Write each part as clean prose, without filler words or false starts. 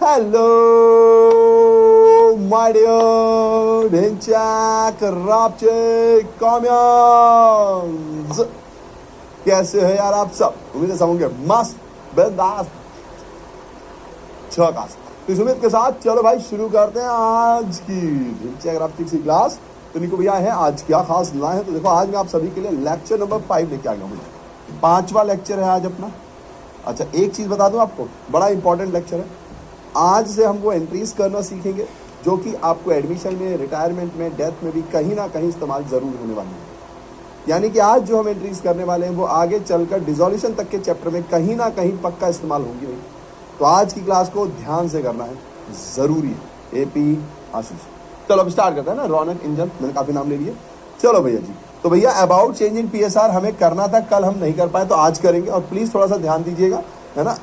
Hello my dear ढेंचैक रापचे कॉम्यंस, कैसे हैं यार आप सब? उम्मीद है सब होंगे मस्त बिंदास झकास। तो इस उम्मीद के साथ चलो भाई शुरू करते हैं आज की ढेंचैक रापचे की क्लास। तो निको भैया है आज क्या खास लाए हैं? तो देखो आज मैं आप सभी के लिए लेक्चर नंबर 5 लेके आ गया हूँ। 5वां लेक्चर है आज अपना। अच्छा एक चीज बता दूं आपको, बड़ा इंपॉर्टेंट लेक्चर है। आज से हम वो एंट्रीज करना सीखेंगे जो कि आपको एडमिशन में, रिटायरमेंट में, डेथ में भी कहीं ना कहीं इस्तेमाल जरूर होने वाली है। यानी कि आज जो हम एंट्रीज करने वाले हैं वो आगे चलकर डिसोल्यूशन तक के चैप्टर में कहीं ना कहीं पक्का इस्तेमाल होंगी नहीं। तो आज की क्लास को ध्यान से करना है, जरूरी है। एपी आशीष, चलो अब स्टार्ट करते हैं ना। रौनक इंजन, मैंने काफी नाम ले लिए। चलो भैया जी, तो भैया अबाउट चेंज इन पीएसआर हमें करना था, कल हम नहीं कर पाए तो आज करेंगे। और प्लीज थोड़ा सा ध्यान दीजिएगा, है ना।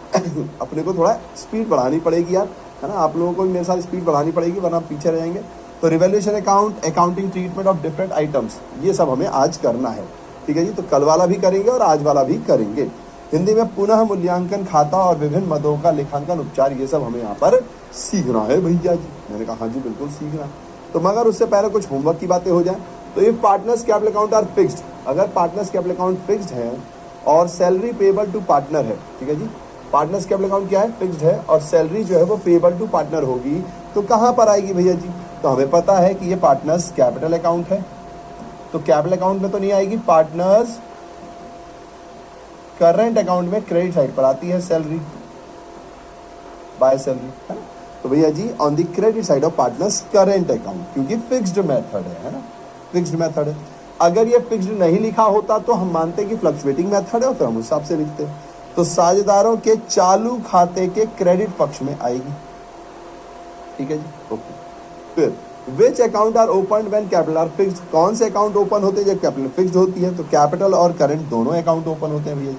अपने को थोड़ा स्पीड बढ़ानी पड़ेगी यार, है ना। आप लोगों को भी मेरे साथ स्पीड बढ़ानी पड़ेगी वरना आप पीछे रह जाएंगे। तो revaluation account, accounting treatment of different items, ये सब हमें आज करना है, ठीक है जी। तो कल वाला भी करेंगे और आज वाला भी करेंगे। हिंदी में पुनः मूल्यांकन खाता और विभिन्न मदों का लेखांकन उपचार, ये सब हमें यहाँ पर सीखना है भैया जी। मैंने कहा हाँ जी बिल्कुल सीखना है। तो मगर उससे पहले कुछ होमवर्क की बातें हो जाए। तो if partners capital account are fixed, अगर पार्टनर्स कैपिटल अकाउंट फिक्स्ड है और सैलरी पेबल टू पार्टनर है, ठीक है जी। पार्टनर्स कैपिटल अकाउंट क्या है? फिक्स्ड है और सैलरी जो है वो पेबल टू पार्टनर होगी, तो कहां पर आएगी भैया जी? तो हमें पता है कि ये पार्टनर्स कैपिटल अकाउंट है, तो कैपिटल अकाउंट में तो नहीं आएगी। पार्टनर्स करंट अकाउंट में क्रेडिट साइड पर आती है सैलरी, बाय सैलरी, है ना। तो भैया जी on the credit side of partners current account, क्योंकि फिक्स्ड मेथड है ना, फिक्स्ड मेथड है। अगर ये फिक्स्ड नहीं लिखा होता तो हम मानते कि फ्लक्चुएटिंग मेथड है और फिर हम उस हिसाब से लिखते। तो साझेदारों के चालू खाते के क्रेडिट पक्ष में आएगी, ठीक है जी, ओके। फिर which account are open when capital are fixed, कौन से अकाउंट ओपन होते हैं जब कैपिटल फिक्स्ड होती है? तो कैपिटल और करंट दोनों अकाउंट ओपन होते हैं भैया जी।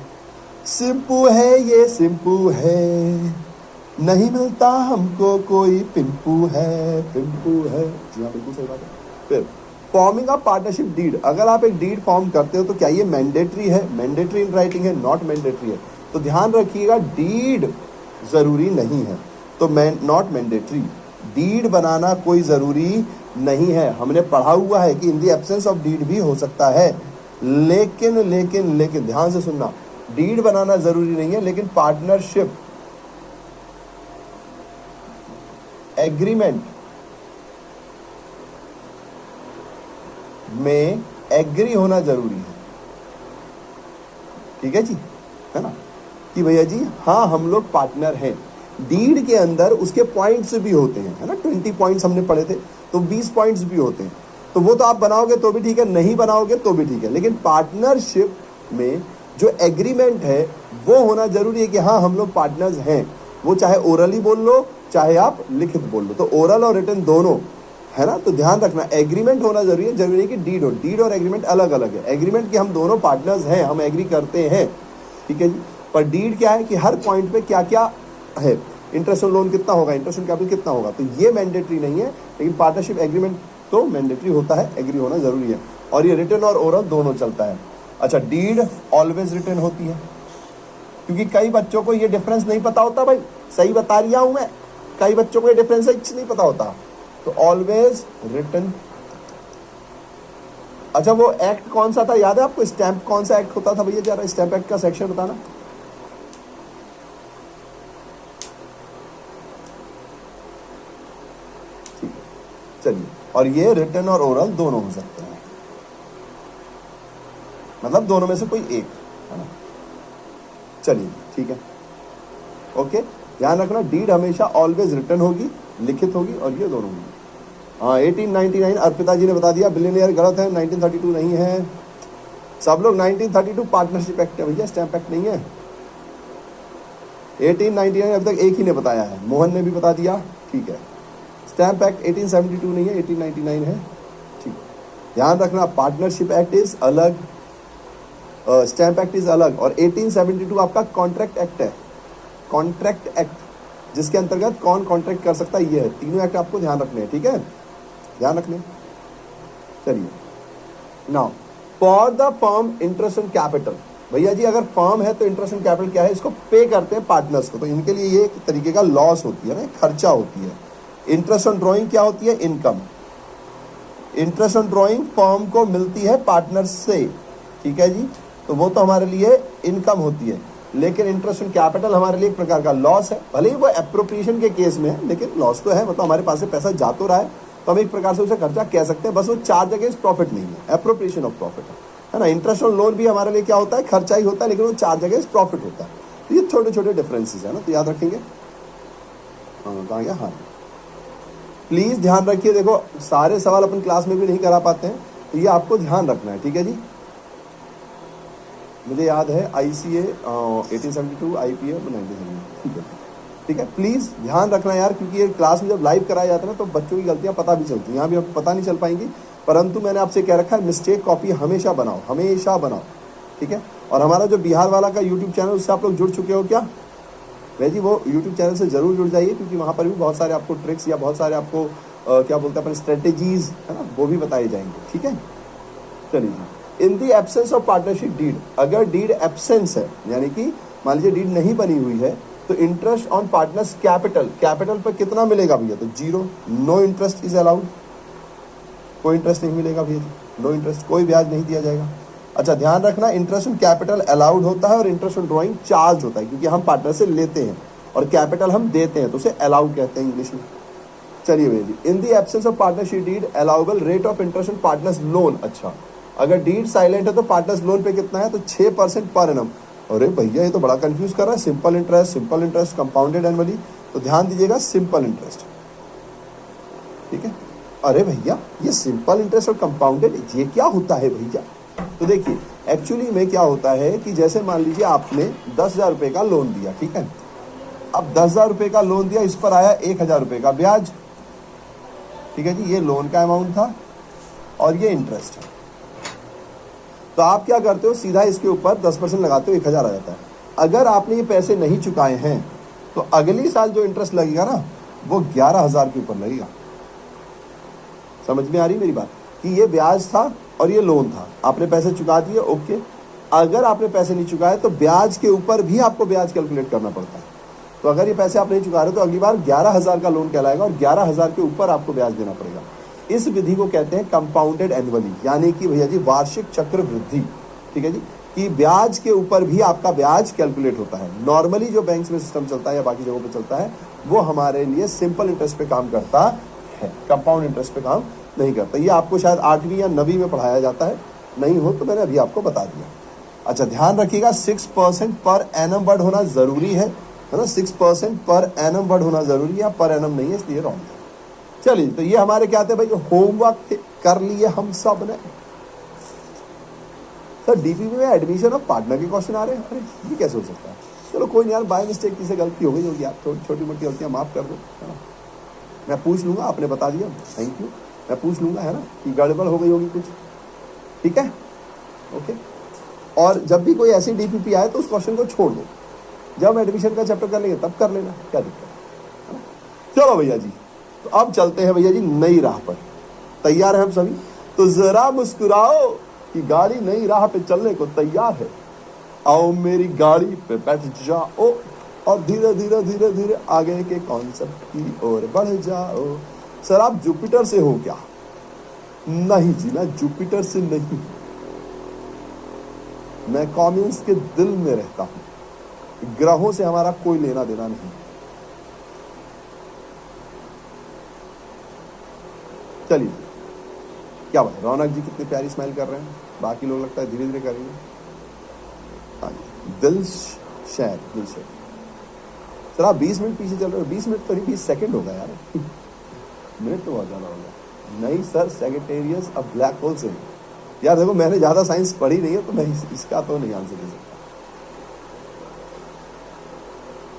सिंपू है ये, सिंपू है, नहीं मिलता हमको कोई पिंपू है, पिंपू है जी हाँ बिल्कुल सही बात है। फिर फॉर्मिंग ऑफ पार्टनरशिप डीड, अगर आप एक डीड फॉर्म करते हो तो क्या ये मैंडेटरी है? मैंडेटरी इन राइटिंग है, नॉट मैंडेटरी है। तो ध्यान रखिएगा डीड जरूरी नहीं है, तो नॉट मैंडेटरी। डीड बनाना कोई जरूरी नहीं है। हमने पढ़ा हुआ है कि in the absence of deed भी हो सकता है, लेकिन लेकिन लेकिन ध्यान से सुनना, डीड बनाना जरूरी नहीं है, लेकिन पार्टनरशिप एग्रीमेंट में एग्री होना जरूरी है, ठीक है जी, है ना। कि भैया जी हाँ हम लोग पार्टनर हैं। डीड के अंदर उसके पॉइंट्स भी होते हैं, है ना। 20 पॉइंट्स हमने पढ़े थे, तो 20 पॉइंट्स भी होते हैं। तो वो तो आप बनाओगे तो भी ठीक है, नहीं बनाओगे तो भी ठीक है, लेकिन पार्टनरशिप में जो एग्रीमेंट है वो होना जरूरी है कि हाँ हम लोग पार्टनर्स हैं। वो चाहे ओरली बोल लो चाहे आप लिखित बोल लो, तो ओरल और रिटन दोनों, है ना। तो ध्यान रखना एग्रीमेंट होना जरूरी है, जरूरी है कि डीड हो। डीड और एग्रीमेंट अलग अलग है। एग्रीमेंट कि हम दोनों पार्टनर्स हैं, हम एग्री करते हैं, ठीक है जी। पर डीड क्या है कि हर पॉइंट पे क्या क्या है, इंटरेस्ट ऑन लोन कितना होगा, इंटरेस्ट ऑन कैपिटल कितना होगा, तो ये मैंडेटरी नहीं है। लेकिन पार्टनरशिप एग्रीमेंट तो मैंडेटरी होता है, एग्री होना जरूरी है। और ये रिटन और ओरल दोनों चलता है। अच्छा डीड ऑलवेज रिटन होती है, क्योंकि कई बच्चों को ये डिफरेंस नहीं पता होता। भाई सही बता रहा हूं मैं, कई बच्चों को ये डिफरेंस नहीं पता होता। तो ऑलवेज रिटन। अच्छा वो एक्ट कौन सा था याद है आपको? स्टैंप कौन सा एक्ट होता था भैया? जरा स्टैंप एक्ट का सेक्शन बताना। ठीक है चलिए, और ये रिटन और ओरल दोनों हो सकते हैं, मतलब दोनों में से कोई एक, है ना। चलिए ठीक है, ओके। ध्यान रखना डीड हमेशा ऑलवेज रिटन होगी, लिखित होगी, और ये दोनों होगी। हाँ 1899 अर्पिता जी ने बता दिया, बिलियनियर गलत है, 1932 नहीं है। सब लोग 1932 पार्टनरशिप एक्ट है भैया, स्टैंप एक्ट नहीं है। 1899 अभी तक एक ही ने बताया है, मोहन ने भी बता दिया, ठीक है। स्टैंप एक्ट 1872 नहीं है, 1899 है, ठीक है। ध्यान रखना पार्टनरशिप एक्ट इज अलग, स्टैंप एक्ट इज अलग, और 1872 आपका कॉन्ट्रैक्ट एक्ट है। कॉन्ट्रैक्ट एक्ट जिसके अंतर्गत कौन कॉन्ट्रैक्ट कर सकता है, ये है। तीनों एक्ट आपको ध्यान रखने हैं, ठीक है, ध्यान रखने। चलिए now for the firm interest on capital, भैया जी अगर फर्म है तो इंटरेस्ट ऑन कैपिटल क्या है, इसको पे करते हैं पार्टनर्स को, तो इनके लिए ये एक तरीके का लॉस होती है ना, खर्चा होती है। इंटरेस्ट ऑन ड्रॉइंग क्या होती है, income. Interest on drawing firm को मिलती है पार्टनर्स से, ठीक है जी, तो वो तो हमारे लिए इनकम होती है। लेकिन इंटरेस्ट ऑन कैपिटल हमारे लिए एक प्रकार का लॉस है, भले ही वो एप्रोप्रिएशन के केस में है, लेकिन लॉस तो है, मतलब हमारे पास से पैसा जा तो रहा है, तो हम एक प्रकार से उसे खर्चा कह सकते हैं, बस वो चार्ज अगेंस्ट प्रॉफिट नहीं है, एप्रोप्रिएशन ऑफ प्रॉफिट है ना। इंटरेस्ट ऑन लोन भी हमारे लिए क्या होता है, खर्चा ही होता है, लेकिन वो चार्ज अगेंस्ट प्रॉफिट होता है। तो ये छोटे छोटे डिफरेंसेस है ना, तो याद रखेंगे। हाँ कहाँ गया, हाँ प्लीज ध्यान रखिए, देखो सारे सवाल अपन क्लास में भी नहीं करा पाते हैं, तो ये आपको ध्यान रखना है, ठीक है जी। मुझे याद है ICA 1872, IPA 1972, ठीक है। प्लीज ध्यान रखना यार, क्योंकि ये क्लास में जब लाइव कराया जाता है ना तो बच्चों की गलतियां पता भी चलती हैं, यहाँ भी आपको पता नहीं चल पाएंगी, परंतु मैंने आपसे कह रखा है मिस्टेक कॉपी हमेशा बनाओ, हमेशा बनाओ, ठीक है। और हमारा जो बिहार वाला का यूट्यूब चैनल, उससे आप लोग जुड़ चुके हो क्या भाई जी, वो यूट्यूब चैनल से जरूर जुड़ जाइए, क्योंकि वहाँ पर भी बहुत सारे आपको ट्रिक्स या बहुत सारे आपको क्या बोलते हैं अपन स्ट्रेटेजीज है ना, वो भी बताए जाएंगे, ठीक है। चलिए जी, in the absence of partnership deed, अगर डीड एब्सेंस है, यानी कि मान लीजिए डीड नहीं बनी हुई है, तो interest on partners capital, capital पर कितना मिलेगा भैया, तो 0, नो इंटरेस्ट इज अलाउड, कोई इंटरेस्ट नहीं मिलेगा भैया, नो इंटरेस्ट, कोई ब्याज नहीं दिया जाएगा। अच्छा ध्यान रखना, इंटरेस्ट ऑन कैपिटल अलाउड होता है और इंटरेस्ट ऑन ड्रॉइंग चार्ज होता है, क्योंकि हम पार्टनर से लेते हैं और कैपिटल हम देते हैं, तो उसे अलाउड कहते हैं इंग्लिश में। चलिए भैया जी, in the absence of partnership deed allowable rate of interest on partners loan, अच्छा अगर डीड साइलेंट है तो पार्टनर्स लोन पे कितना है, तो 6% पर एनम। अरे भैया ये तो बड़ा कंफ्यूज कर रहा है, सिंपल इंटरेस्ट, कंपाउंडेड एनुअली, तो ध्यान दीजिएगा सिंपल इंटरेस्ट, ठीक है। अरे भैया ये सिंपल इंटरेस्ट और कंपाउंडेड ये क्या होता है भैया, तो देखिए एक्चुअली में क्या होता है कि जैसे मान लीजिए आपने 10,000 रुपए का लोन दिया, ठीक है, अब 10,000 रुपए का लोन दिया, इस पर आया 1,000 रुपए का ब्याज, ठीक है जी, ये लोन का अमाउंट था और ये इंटरेस्ट है। तो आप क्या करते हो, सीधा इसके ऊपर 10% लगाते हो, 1,000 आ जाता है। अगर आपने ये पैसे नहीं चुकाए हैं तो अगली साल जो इंटरेस्ट लगेगा ना वो 11,000 के ऊपर लगेगा। समझ में आ रही मेरी बात, कि ये ब्याज था और ये लोन था, आपने पैसे चुका दिए, ओके। अगर आपने पैसे नहीं चुकाए तो ब्याज के ऊपर भी आपको ब्याज कैलकुलेट करना पड़ता है। तो अगर ये पैसे आप नहीं चुका रहे तो अगली बार 11,000 का लोन कहलाएगा और 11,000 के ऊपर आपको ब्याज देना पड़ेगा। इस विधि को कहते हैं कंपाउंडेड एनुअली, यानी कि भैया जी वार्षिक चक्र वृद्धि, ठीक है जी, कि ब्याज के ऊपर भी आपका ब्याज कैलकुलेट होता है। नॉर्मली जो बैंक्स में सिस्टम चलता है या बाकी जगहों पे चलता है वो हमारे लिए सिंपल इंटरेस्ट पे काम करता है, कंपाउंड इंटरेस्ट पे काम नहीं करता। ये आपको शायद 8वीं या 9वीं में पढ़ाया जाता है, नहीं हो तो मैंने अभी आपको बता दिया। अच्छा ध्यान रखिएगा 6% पर एनम वर्ड होना जरूरी है ना, 6% पर एनम वर्ड होना जरूरी है, पर एनम नहीं है, इसलिए रॉन्ग है। चलिए तो ये हमारे क्या थे भाई, होमवर्क कर लिए हम सब ने। सर डीपीपी में एडमिशन ऑफ पार्टनर के क्वेश्चन आ रहे हैं, अरे ये कैसे हो सकता है। चलो कोई नहीं यार, बाय मिस्टेक किसी गलती हो गई होगी, आप छोटी मोटी गलतियां माफ कर दो, है ना। मैं पूछ लूंगा, आपने बता दिया, थैंक यू, मैं पूछ लूंगा, है ना, कि गड़बड़ हो गई होगी कुछ, ठीक है, ओके। और जब भी कोई ऐसी डीपीपी आए तो उस क्वेश्चन को छोड़ दो, जब एडमिशन का चैप्टर कर लेंगे तब कर लेना, क्या दिक्कत है ना। चलो भैया जी, तो अब चलते हैं भैया जी नई राह पर। तैयार हैं हम सभी, तो जरा मुस्कुराओ कि गाड़ी नई राह पे चलने को तैयार है। आओ मेरी गाड़ी पे बैठ जाओ और धीरे धीरे धीरे धीरे आगे के कॉन्सेप्ट की ओर बढ़ जाओ। सर आप जुपिटर से हो क्या? नहीं जी, मैं जुपिटर से नहीं, मैं कॉम्यून्स के दिल में रहता हूं, ग्रहों से हमारा कोई लेना देना नहीं। चलिए क्या बात है, रौनक जी कितनी प्यारी स्माइल कर रहे हैं, बाकी लोग लगता है धीरे धीरे करेंगे। हाँ दिल शेयर, दिल शेयर। सर आप 20 मिनट पीछे चल रहे हो, 20 मिनट तो नहीं 20 सेकंड होगा यार, मिनट तो बहुत ज्यादा होगा। नहीं सर, सेक्रेटेरियस अब ब्लैक होल से यार, देखो मैंने ज्यादा साइंस पढ़ी नहीं है तो मैं इसका तो नहीं आंसर दे सकता।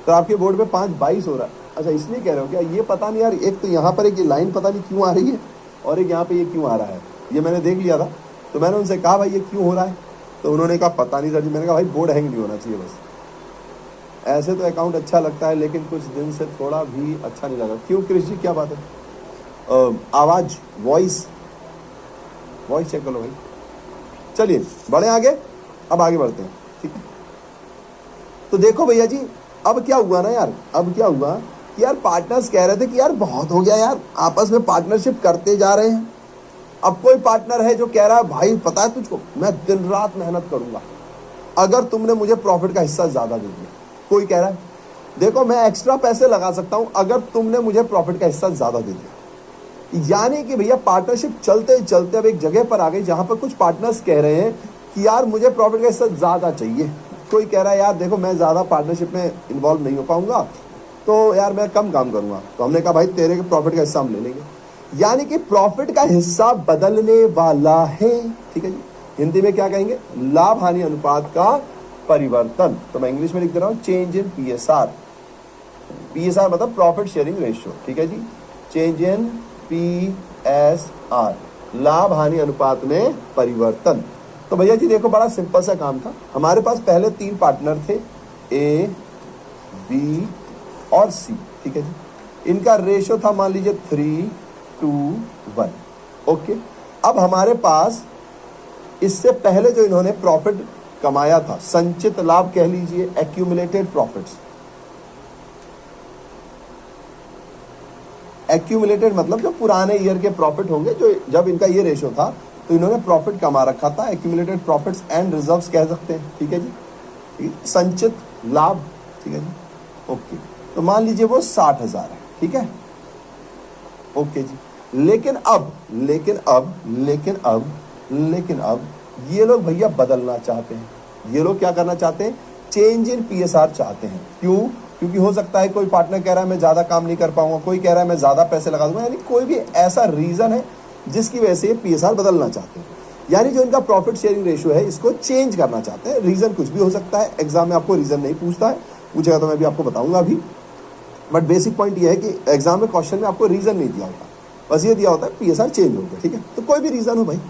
तो आपके बोर्ड पे 5/22 हो रहा है, अच्छा इसलिए कह रहे हो क्या? ये पता नहीं यार, एक तो यहाँ पर एक ये लाइन पता नहीं क्यों आ रही है और एक यहाँ पे ये क्यों आ रहा है, ये मैंने देख लिया था। तो मैंने उनसे कहा भाई ये क्यों हो रहा है, तो उन्होंने कहा पता नहीं सर जी। मैंने कहा भाई बोर्ड हैंग नहीं होना चाहिए बस, ऐसे तो अकाउंट अच्छा लगता है लेकिन कुछ दिन से थोड़ा भी अच्छा नहीं लगा। क्यों कृष जी, क्या बात है? आवाज, वॉइस चेक कर लो भाई। चलिए बढ़े आगे, अब आगे बढ़ते हैं। ठीक है। तो देखो भैया जी, अब क्या हुआ ना यार, अब क्या हुआ कि यार पार्टनर्स कह रहे थे कि यार बहुत हो गया यार, आपस में पार्टनरशिप करते जा रहे हैं। अब कोई पार्टनर है जो कह रहा है भाई पता है तुझको, मैं दिन रात मेहनत करूंगा अगर तुमने मुझे प्रॉफिट का हिस्सा ज्यादा दे दिया। कोई कह रहा है देखो मैं एक्स्ट्रा पैसे लगा सकता हूं अगर तुमने मुझे प्रॉफिट का हिस्सा ज्यादा दे दिया। यानी कि भैया पार्टनरशिप चलते चलते अब एक जगह पर आ गई जहां पर कुछ पार्टनर्स कह रहे हैं कि यार मुझे प्रॉफिट का हिस्सा ज्यादा चाहिए। कोई कह रहा है यार देखो मैं ज्यादा पार्टनरशिप में इन्वॉल्व नहीं हो पाऊंगा, तो यार मैं कम काम करूंगा। तो हमने कहा भाई तेरे के प्रॉफिट का हिस्सा हम ले लेंगे। यानी कि प्रॉफिट का हिस्सा बदलने वाला है, ठीक है जी। हिंदी में क्या कहेंगे, लाभ हानि अनुपात का परिवर्तन। तो मैं इंग्लिश में लिख दे रहा हूं चेंज इन पीएसआर। पीएसआर मतलब प्रॉफिट शेयरिंग रेशियो, ठीक है जी। चेंज इन पीएसआर, लाभ हानि अनुपात में परिवर्तन। तो भैया जी देखो बड़ा सिंपल सा काम था। हमारे पास पहले 3 पार्टनर थे, ए बी और सी, ठीक है जी। इनका रेशियो था मान लीजिए 3:1। ओके, अब हमारे पास इससे पहले जो इन्होंने प्रॉफिट कमाया था, संचित लाभ कह लीजिए, एक्यूमुलेटेड प्रॉफिट्स। एक्यूमुलेटेड मतलब जो पुराने ईयर के प्रॉफिट होंगे, जो जब इनका ये रेशियो था तो इन्होंने प्रॉफिट कमा रखा था। एक्यूमुलेटेड प्रॉफिट्स एंड रिजर्व्स कह सकते हैं, ठीक है जी। संचित लाभ, ठीक है जी। ओके, तो मान लीजिए वो 60,000 है, ठीक है। ओके जी। लेकिन अब ये लोग भैया बदलना चाहते हैं। ये लोग क्या करना चाहते हैं, चेंज इन पीएसआर चाहते हैं। क्यों? क्योंकि हो सकता है कोई पार्टनर कह रहा है मैं ज्यादा काम नहीं कर पाऊंगा, कोई कह रहा है मैं ज्यादा पैसे लगा दूंगा, यानी कोई भी ऐसा रीजन है जिसकी वजह से ये पीएसआर बदलना चाहते हैं। यानी जो इनका प्रॉफिट शेयरिंग रेशियो है इसको चेंज करना चाहते हैं। रीजन कुछ भी हो सकता है, एग्जाम में आपको रीजन नहीं पूछता है, पूछेगा तो मैं भी आपको बताऊंगा अभी। बट बेसिक पॉइंट ये है कि एग्जाम में क्वेश्चन में आपको रीजन नहीं दिया होता, बस ये दिया होता है पीएसआर चेंज हो गया, ठीक है। तो कोई भी रीजन हो भाई,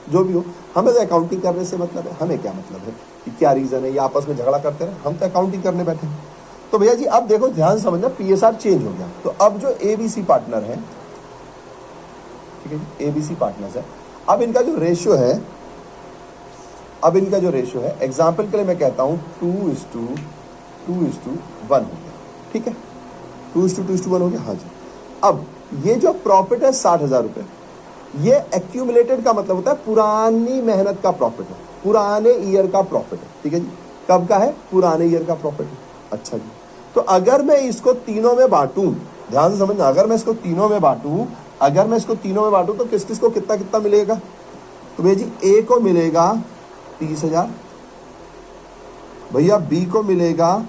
जो भी हो, हमें तो अकाउंटिंग करने से मतलब है। हमें क्या मतलब है कि क्या रीजन है, ये आपस में झगड़ा करते रहे, हम तो अकाउंटिंग करने बैठे हैं। तो भैया जी अब देखो ध्यान से समझना, पीएसआर चेंज हो गया। तो अब जो एबीसी पार्टनर है, ठीक है जी, एबीसी पार्टनर्स है, अब इनका जो रेशियो है, एग्जाम्पल के लिए मैं कहता हूं 2:1 हो गया, ठीक है। 2:1 हो गया, हाँ जी। अब ये जो प्रॉफिट है 60,000 रुपए, ये एक्यूमुलेटेड का मतलब होता है पुरानी मेहनत का प्रॉफिट है, पुराने ईयर का प्रॉफिट है, ठीक है जी। कब का है? पुराने ईयर का प्रॉफिट है। अच्छा जी, तो अगर मैं इसको तीनों में बांटूं, ध्यान से समझना, अगर मैं इसको तीनों में बांटूं तो किस किस को कितना कितना मिलेगा? तो भैया जी ए को मिलेगा 30,000, भैया बी को मिलेगा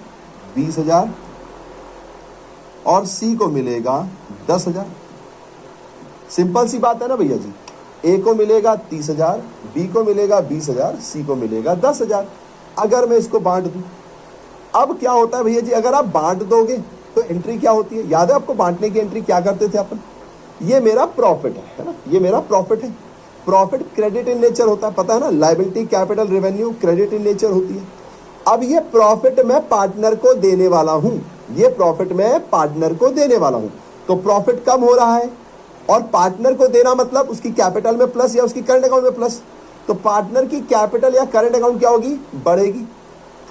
20,000 और सी को मिलेगा 10,000। सिंपल सी बात है ना भैया जी। ए को मिलेगा 30,000, बी को मिलेगा 20,000, सी को मिलेगा 10,000। अगर मैं इसको बांट दूं, अब क्या होता है भैया जी, अगर आप बांट दोगे तो एंट्री क्या होती है? याद है आपको बांटने की एंट्री क्या करते थे अपन? ये मेरा प्रॉफिट है ना, ये मेरा प्रॉफिट है। प्रॉफिट क्रेडिट इन नेचर होता है, पता है ना, liability capital revenue credit in nature होती है। अब ये प्रॉफिट मैं पार्टनर को देने वाला हूं, तो प्रॉफिट कम हो रहा है, और पार्टनर को देना मतलब उसकी कैपिटल में प्लस या उसकी करंट अकाउंट में प्लस। तो पार्टनर की कैपिटल या करंट अकाउंट क्या होगी? बढ़ेगी।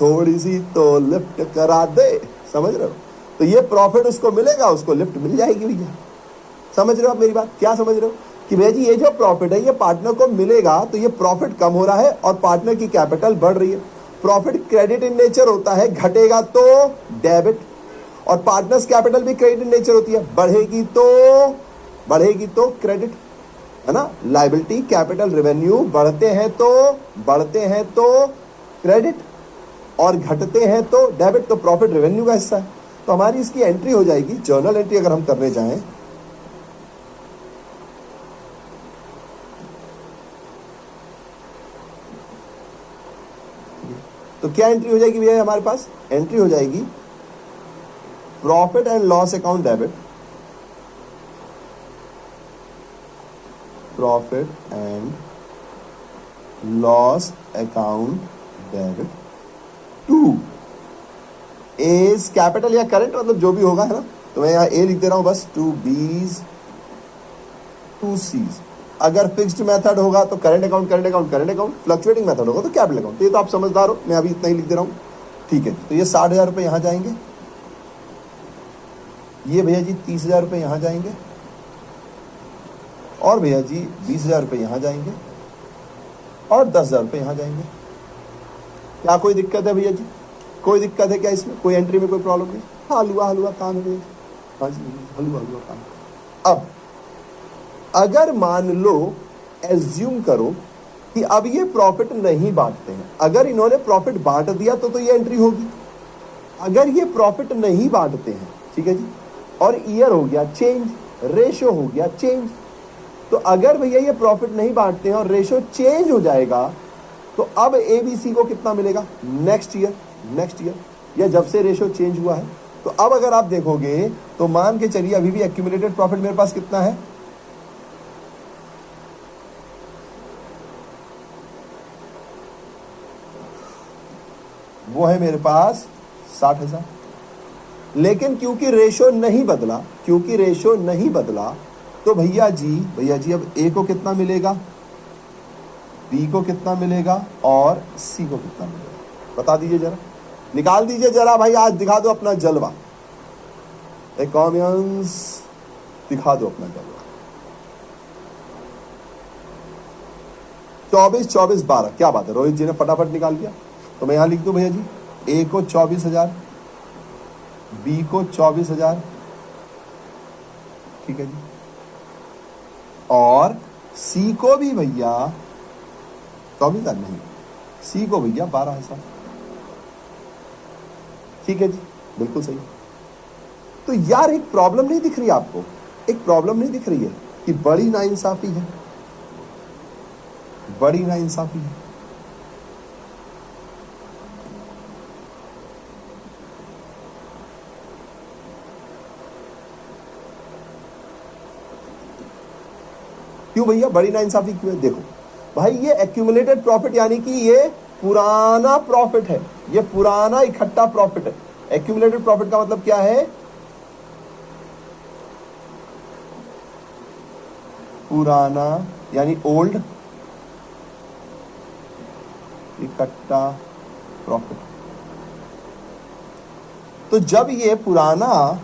थोड़ी सी तो लिफ्ट करा दे, समझ रहे हो? तो ये प्रॉफिट उसको मिलेगा, उसको लिफ्ट मिल जाएगी भैया। समझ रहे हो आप मेरी बात? क्या समझ रहे हो कि भैया जी ये जो प्रॉफिट है ये पार्टनर को मिलेगा, तो ये प्रॉफिट कम हो रहा है और पार्टनर की कैपिटल बढ़ रही है। प्रॉफिट क्रेडिट इन नेचर होता है, घटेगा तो डेबिट, और पार्टनर्स कैपिटल भी क्रेडिट इन नेचर होती है, बढ़ेगी तो क्रेडिट, है ना। लायबिलिटी कैपिटल रेवेन्यू बढ़ते हैं तो क्रेडिट, और घटते हैं तो डेबिट। तो प्रॉफिट रेवेन्यू का हिस्सा है। तो हमारी इसकी एंट्री हो जाएगी, जर्नल एंट्री अगर हम करने जाएं, तो क्या एंट्री हो जाएगी भैया हमारे पास? एंट्री हो जाएगी profit and loss account debit, profit and loss account debit to as capital या करंट, मतलब जो भी होगा, है ना। तो मैं यहां ए लिख दे रहा हूं बस, 2 B's 2 C's। अगर फिक्स्ड मेथड होगा तो current account current account current account, fluctuating method होगा तो कैपिटल अकाउंट। तो ये तो आप समझदार हो, मैं अभी इतना ही लिख दे रहा हूँ, ठीक है। तो ये 60,000 रुपये यहाँ जाएंगे, ये भैया जी 30,000 रुपये यहाँ जाएंगे, और भैया जी 20,000 रुपये यहाँ जाएंगे, और 10,000 रुपये यहाँ जाएंगे। क्या कोई दिक्कत है भैया जी? कोई दिक्कत है क्या इसमें? कोई एंट्री में कोई प्रॉब्लम नहीं? हाँ, हलवा काम है भैया, हाँ जी हलवा काम। अब अगर मान लो, एज्यूम करो कि अब ये प्रॉफिट नहीं बांटते हैं, अगर इन्होंने प्रॉफिट बांट दिया तो ये एंट्री होगी। अगर ये प्रॉफिट नहीं बांटते हैं, ठीक है जी, और ईयर हो गया चेंज, रेशो हो गया चेंज, तो अगर भैया ये प्रॉफिट नहीं बांटते हैं और रेशो चेंज हो जाएगा, तो अब एबीसी को कितना मिलेगा नेक्स्ट ईयर, या जब से रेशो चेंज हुआ है। तो अब अगर आप देखोगे तो मान के चलिए अभी भी एक्यूमुलेटेड प्रॉफिट मेरे पास कितना है, वो है मेरे पास 60,000। लेकिन क्योंकि रेशो नहीं बदला, तो भैया जी अब ए को कितना मिलेगा, बी को कितना मिलेगा, और सी को कितना मिलेगा, बता दीजिए जरा, निकाल दीजिए जरा भाई, आज दिखा दो अपना जलवा, कॉमियंस दिखा दो अपना जलवा। 24, 24, 12, क्या बात है, रोहित जी ने फटाफट निकाल दिया। तो मैं यहां लिख दूं भैया जी, ए को 24,000, बी को 24,000, ठीक है जी, और सी को भी भैया 24,000 नहीं, सी को भैया 12,000, ठीक है जी, बिल्कुल सही। तो यार एक प्रॉब्लम नहीं दिख रही आपको, एक प्रॉब्लम नहीं दिख रही है कि बड़ी नाइंसाफी है, बड़ी नाइंसाफी है। क्यों भैया बड़ी नाइंसाफी क्यों है? देखो भाई, ये एक्यूमुलेटेड प्रॉफिट यानी कि ये पुराना प्रॉफिट है, ये पुराना इकट्ठा प्रॉफिट है। एक्यूमुलेटेड प्रॉफिट का मतलब क्या है? पुराना यानी ओल्ड इकट्ठा प्रॉफिट। तो जब ये पुराना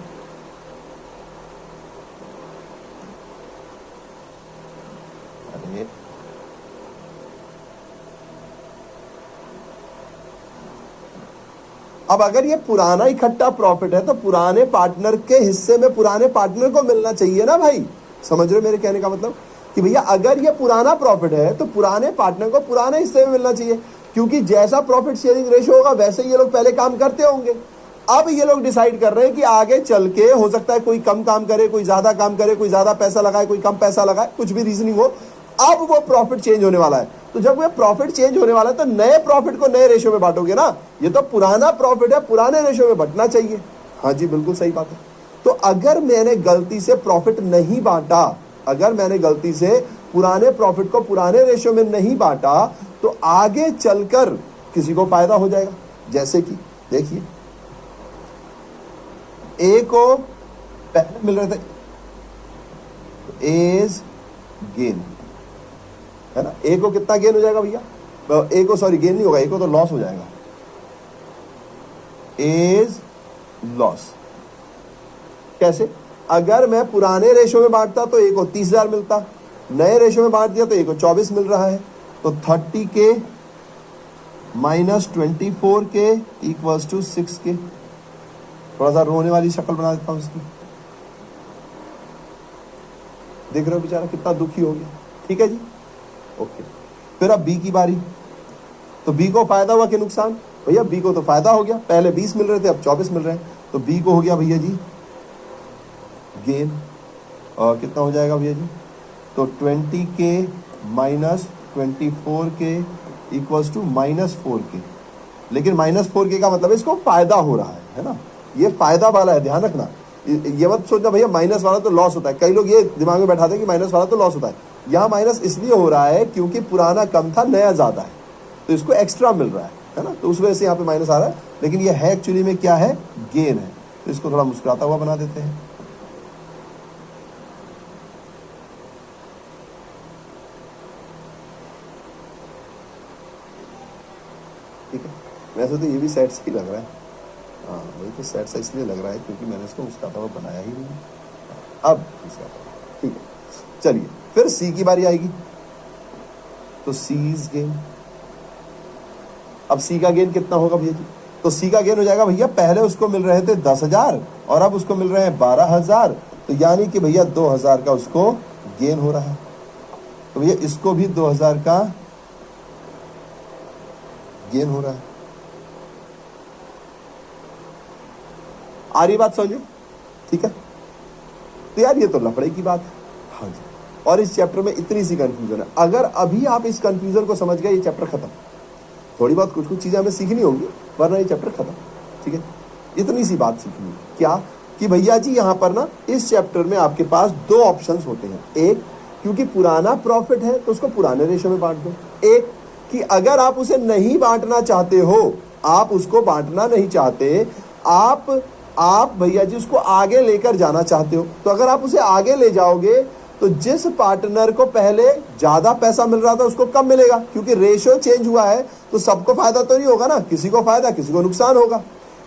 अब अगर ये पुराना इकट्ठा प्रॉफिट है तो पुराने पार्टनर के हिस्से में पुराने पार्टनर को मिलना चाहिए ना भाई। समझ रहे हो मेरे कहने का मतलब कि भैया अगर ये पुराना प्रॉफिट है तो पुराने पार्टनर को पुराने हिस्से में मिलना चाहिए, क्योंकि जैसा प्रॉफिट शेयरिंग रेशियो होगा वैसे ये लोग पहले काम करते होंगे। अब ये लोग डिसाइड कर रहे हैं कि आगे चल के हो सकता है कोई कम काम करे, कोई ज्यादा काम करे, कोई ज्यादा पैसा लगाए, कोई कम पैसा लगाए, कुछ भी रीजनिंग हो, अब वो प्रॉफिट चेंज होने वाला है। तो जब वो प्रॉफिट चेंज होने वाला है तो नए प्रॉफिट को नए रेशियो में बांटोगे ना। ये तो पुराना प्रॉफिट है, पुराने रेशियो में बंटना चाहिए। हाँ जी बिल्कुल सही बात है। तो अगर मैंने गलती से प्रॉफिट नहीं बांटा, अगर मैंने गलती से पुराने प्रॉफिट को पुराने रेशियो में नहीं बांटा, तो आगे चलकर किसी को फायदा हो जाएगा। जैसे कि देखिए, ए को पहले मिल रहे थे एज गेन, है ना। ए को कितना गेन हो जाएगा भैया? ए को सॉरी गेन नहीं होगा, ए को तो लॉस हो जाएगा, एज लॉस। कैसे? अगर मैं पुराने रेशो में बांटता तो ए को 30,000 मिलता, नए रेशो में बांट दिया तो ए को 24 मिल रहा है। तो 30K minus 24K equals to 6K। थोड़ा सा रोने वाली शक्ल बना देता हूं उसकी, देख रहे हो बेचारा कितना दुखी हो गया। ठीक है जी, ओके। फिर अब बी की बारी। तो बी को फायदा हुआ कि नुकसान? भैया बी को तो फायदा हो गया, पहले 20 मिल रहे थे अब 24 मिल रहे हैं, तो बी को हो गया भैया जी गेन। और कितना हो जाएगा भैया जी? तो 20K minus 24K equals to minus 4K। लेकिन माइनस 4K का मतलब इसको फायदा हो रहा है ना, ये फायदा वाला है, ध्यान रखना। ये मत सोचना भैया माइनस वाला तो लॉस होता है, कई लोग ये दिमाग में बैठाते हैं कि माइनस वाला तो लॉस होता है। यहाँ माइनस इसलिए हो रहा है क्योंकि पुराना कम था, नया ज्यादा है, तो इसको एक्स्ट्रा मिल रहा है ना, तो उस वजह से यहाँ पे माइनस आ रहा है। लेकिन ये है एक्चुअली में क्या है? गेन है। तो इसको थोड़ा मुस्कुराता हुआ बना देते हैं। ठीक है, वैसे तो ये भी सेट ही लग रहा है। हाँ वही तो सेट सा इसलिए लग रहा है क्योंकि मैंने इसको उसका तो बनाया ही नहीं। अब इसका ठीक है, चलिए फिर सी की बारी आएगी। तो सीज गेन, अब सी का गेन कितना होगा भैया जी? तो सी का गेन हो जाएगा भैया, पहले उसको मिल रहे थे 10,000 और अब उसको मिल रहे हैं 12,000, तो यानी कि भैया 2,000 का उसको गेन हो रहा है। तो भैया इसको भी 2,000 का गेन हो रहा है। आ रही बात समझो? ठीक है, तो यार ये तो लफड़े की बात है। हाँ जी, और इस चैप्टर में इतनी सी कंफ्यूजन है। अगर अभी आप इस कंफ्यूजन को समझ गए, ये चैप्टर खत्म। थोड़ी बहुत कुछ चीजें हमें सीखनी होंगी, वरना ये चैप्टर खत्म। ठीक है, इतनी सी बात सीखनी है क्या कि भैया जी यहां पर ना इस चैप्टर में आपके पास दो ऑप्शंस होते हैं। एक, क्योंकि पुराना प्रॉफिट है तो उसको पुराने रेशो में बांट दो। एक कि अगर आप उसे नहीं बांटना चाहते हो, आप उसको बांटना नहीं चाहते, आप भैया जी उसको आगे लेकर जाना चाहते हो, तो अगर आप उसे आगे ले जाओगे तो जिस पार्टनर को पहले ज्यादा पैसा मिल रहा था उसको कम मिलेगा, क्योंकि रेशियो चेंज हुआ है। तो सबको फायदा तो नहीं होगा ना, किसी को फायदा किसी को नुकसान होगा।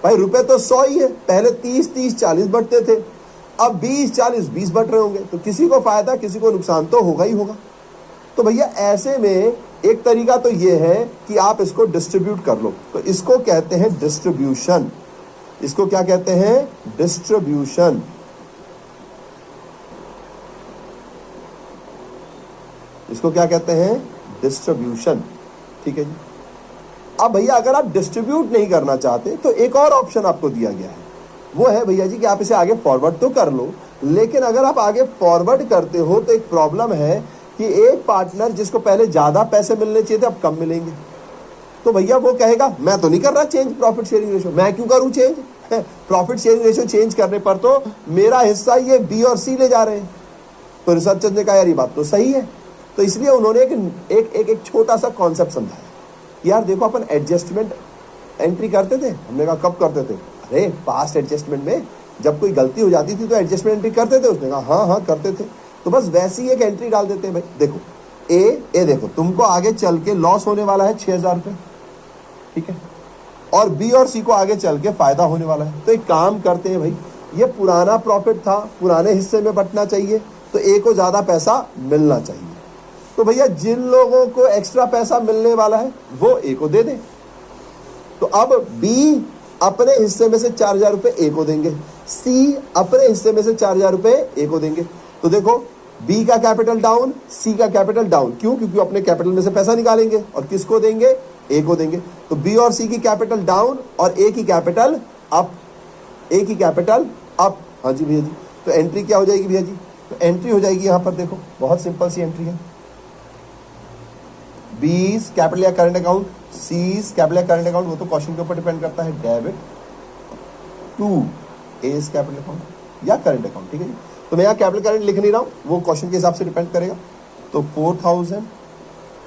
भाई रुपए तो 100 ही है, पहले 30-30-40 बढ़ते थे, अब 20-40-20 बढ़ रहे होंगे, तो किसी को फायदा किसी को नुकसान तो होगा ही होगा। तो भैया ऐसे में एक तरीका तो ये है कि आप इसको डिस्ट्रीब्यूट कर लो, तो इसको कहते हैं डिस्ट्रीब्यूशन। इसको क्या कहते हैं? डिस्ट्रीब्यूशन। इसको क्या कहते हैं? डिस्ट्रीब्यूशन। ठीक है जी। अब भैया अगर आप डिस्ट्रीब्यूट नहीं करना चाहते तो एक और ऑप्शन आपको दिया गया है, वो है भैया जी कि आप इसे आगे फॉरवर्ड तो कर लो, लेकिन अगर आप आगे फॉरवर्ड करते हो तो एक प्रॉब्लम है कि एक पार्टनर जिसको पहले ज्यादा पैसे मिलने चाहिए थे अब कम मिलेंगे। तो भैया वो कहेगा मैं तो नहीं कर रहा चेंज प्रॉफिट शेयरिंग रेशियो, मैं क्यों करूं change? Profit sharing ratio change करने पर तो मेरा हिस्सा ये बी और सी ले जा रहे हैं। तो रिसर्चर ने कहा यार ये बात तो सही है, तो इसलिए उन्होंने एक छोटा सा कॉन्सेप्ट समझाया। यार देखो अपन एडजस्टमेंट एंट्री करते थे, हमने कहा कब करते थे? अरे पास्ट एडजस्टमेंट में जब कोई गलती हो जाती थी तो एडजस्टमेंट एंट्री करते थे। उसने कहा हाँ करते थे, तो बस वैसी ही एक एंट्री डाल देते हैं। भाई देखो ए देखो तुमको आगे चल के लॉस होने वाला है 6,000 रुपये, ठीक है, और बी और सी को आगे चल के फायदा होने वाला है। तो एक काम करते हैं भाई, ये पुराना प्रॉफिट था, पुराने हिस्से में बंटना चाहिए, तो ए को ज्यादा पैसा मिलना चाहिए। तो भैया जिन लोगों को एक्स्ट्रा पैसा मिलने वाला है वो ए को दे दे। तो अब बी अपने हिस्से में से 4,000 रुपए ए को देंगे, सी अपने हिस्से में से 4,000 रुपए ए को देंगे। तो देखो बी का कैपिटल डाउन, सी का कैपिटल डाउन। क्यों? क्योंकि अपने कैपिटल में से पैसा निकालेंगे और किसको देंगे? ए को देंगे। तो बी और सी की कैपिटल डाउन और ए की कैपिटल अप, ए की कैपिटल अप। हाँ जी भैया जी, तो एंट्री क्या हो जाएगी भैया जी? तो एंट्री हो जाएगी यहां पर, देखो बहुत सिंपल सी एंट्री है। बीस कैपिटल या करंट अकाउंट, सीज कैपिटल या करंट अकाउंट, वो तो क्वेश्चन के ऊपर डिपेंड करता है। Debit to as capital account या करंट अकाउंट, ठीक है जी। तो मैं यहाँ कैपिटल करंट लिख नहीं रहा हूँ, वो क्वेश्चन के हिसाब से डिपेंड करेगा। तो 4,000,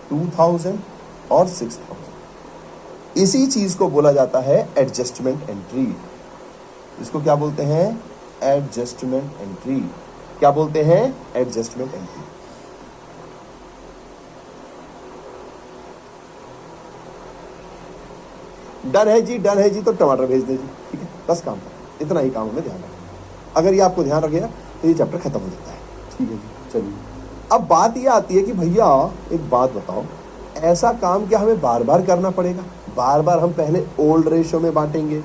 2,000 और 6,000, इसी चीज को बोला जाता है एडजस्टमेंट एंट्री। इसको क्या बोलते हैं? Adjustment entry. क्या बोलते हैं? Adjustment entry. डन है जी, डन है जी, तो टमाटर भेज दे जी, ठीक है, बस काम कर, इतना ही काम हमें ध्यान रखना। अगर ये आपको ध्यान रखेगा तो ये चैप्टर खत्म हो जाता है। ठीक है जी, चलिए अब बात ये आती है कि भैया एक बात बताओ, ऐसा काम क्या हमें बार बार करना पड़ेगा? बार बार हम पहले ओल्ड रेशो में बांटेंगे,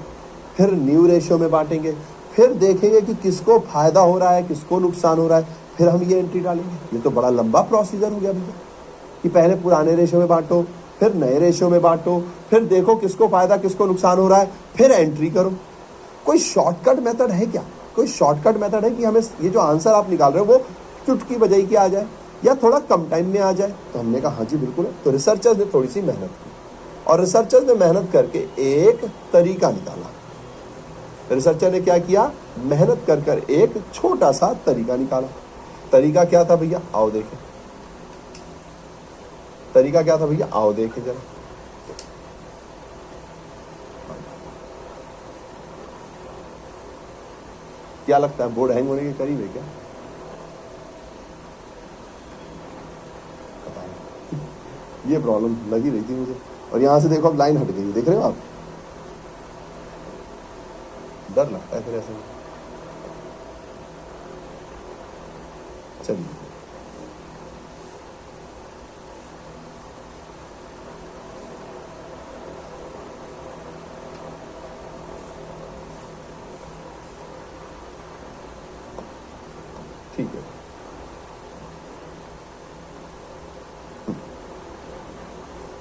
फिर न्यू रेशो में बांटेंगे, फिर देखेंगे कि किसको फायदा हो रहा है किसको नुकसान हो रहा है, फिर हम ये एंट्री डालेंगे। ये तो बड़ा लंबा प्रोसीजर हो गया भैया कि पहले पुराने रेशो में बांटो, फिर नए रेशो में बांटो, फिर देखो किसको फायदा किसको नुकसान हो रहा है, फिर एंट्री करो। कोई शॉर्टकट मेथड है क्या? कोई शॉर्टकट मेथड है कि हमें ये जो आंसर आप निकाल रहे हो वो चुटकी बजाई के आ जाए या थोड़ा कम टाइम में आ जाए? तो हमने कहा हाँ जी बिल्कुल है। तो रिसर्चर्स ने थोड़ी सी मेहनत की और रिसर्चर्स ने मेहनत करके एक तरीका निकाला। रिसर्चर ने क्या किया? मेहनत कर कर एक छोटा सा तरीका निकाला। तरीका क्या था भैया? आओ देखें। तरीका क्या था भैया? आओ देखें जरा। क्या लगता है, बोर्ड हैंग होने के करीब है क्या? पता नहीं, ये प्रॉब्लम लगी रही थी मुझे। और यहां से देखो अब लाइन हट गई, देख रहे हो आप, डर लगता है फिर ऐसे में। चलिए ठीक है,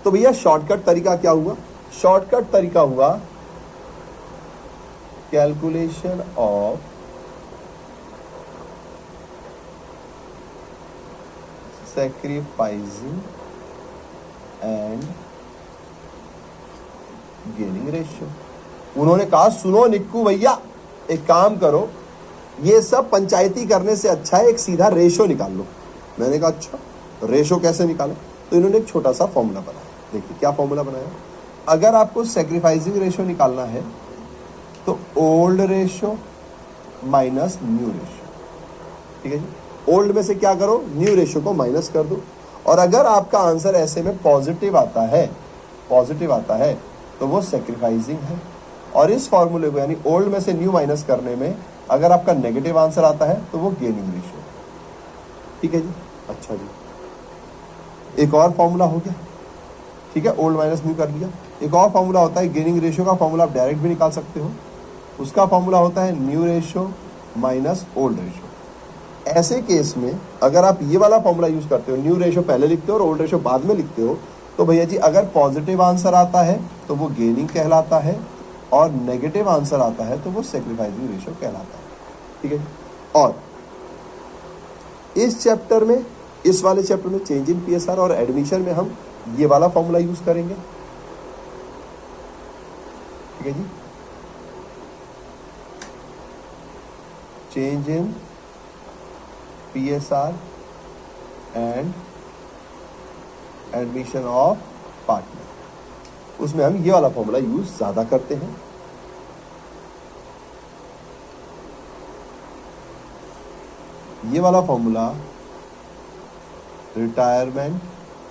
तो भैया शॉर्टकट तरीका क्या हुआ? शॉर्टकट तरीका हुआ calculation of sacrificing and gaining ratio. उन्होंने कहा सुनो निक्कू भैया, एक काम करो, ये सब पंचायती करने से अच्छा है एक सीधा रेशो निकाल लो। मैंने कहा अच्छा रेशो कैसे निकालें? तो इन्होंने एक छोटा सा फॉर्मूला बनाया। देखिए क्या फॉर्मूला बनाया, अगर आपको सैक्रिफाइसिंग रेशो निकालना है तो old ratio minus new ratio, ठीक है जी। ओल्ड में से क्या करो, न्यू रेशो को माइनस कर दो, और अगर आपका आंसर ऐसे में पॉजिटिव आता है, पॉजिटिव आता है तो वो सैक्रिफाइसिंग है। और इस फॉर्मूले को यानी ओल्ड में से न्यू माइनस करने में अगर आपका नेगेटिव आंसर आता है तो वो गेनिंग रेशियो, ठीक है जी। अच्छा जी, एक और फॉर्मूला हो गया, ठीक है, ओल्ड माइनस न्यू कर लिया। एक और फॉर्मूला होता है गेनिंग रेशियो का, फॉर्मूला आप डायरेक्ट भी निकाल सकते हो। उसका फॉर्मूला होता है new ratio minus old ratio. ऐसे केस में अगर आप ये वाला फॉर्मूला यूज करते हो, न्यू रेशियो पहले लिखते हो और ओल्ड रेशियो बाद में लिखते हो, तो भैया जी अगर पॉजिटिव आंसर आता है तो वो गेनिंग कहलाता है, और नेगेटिव आंसर आता है तो वो सैक्रिफाइसिंग रेशियो कहलाता है, ठीक है। और इस चैप्टर में, इस वाले चैप्टर में चेंज इन पीएसआर और एडमिशन में हम ये वाला फॉर्मूला यूज करेंगे, ठीक है जी। Change in PSR and admission of partner, उसमें हम ये वाला फॉर्मूला यूज ज्यादा करते हैं। ये वाला फॉर्मूला रिटायरमेंट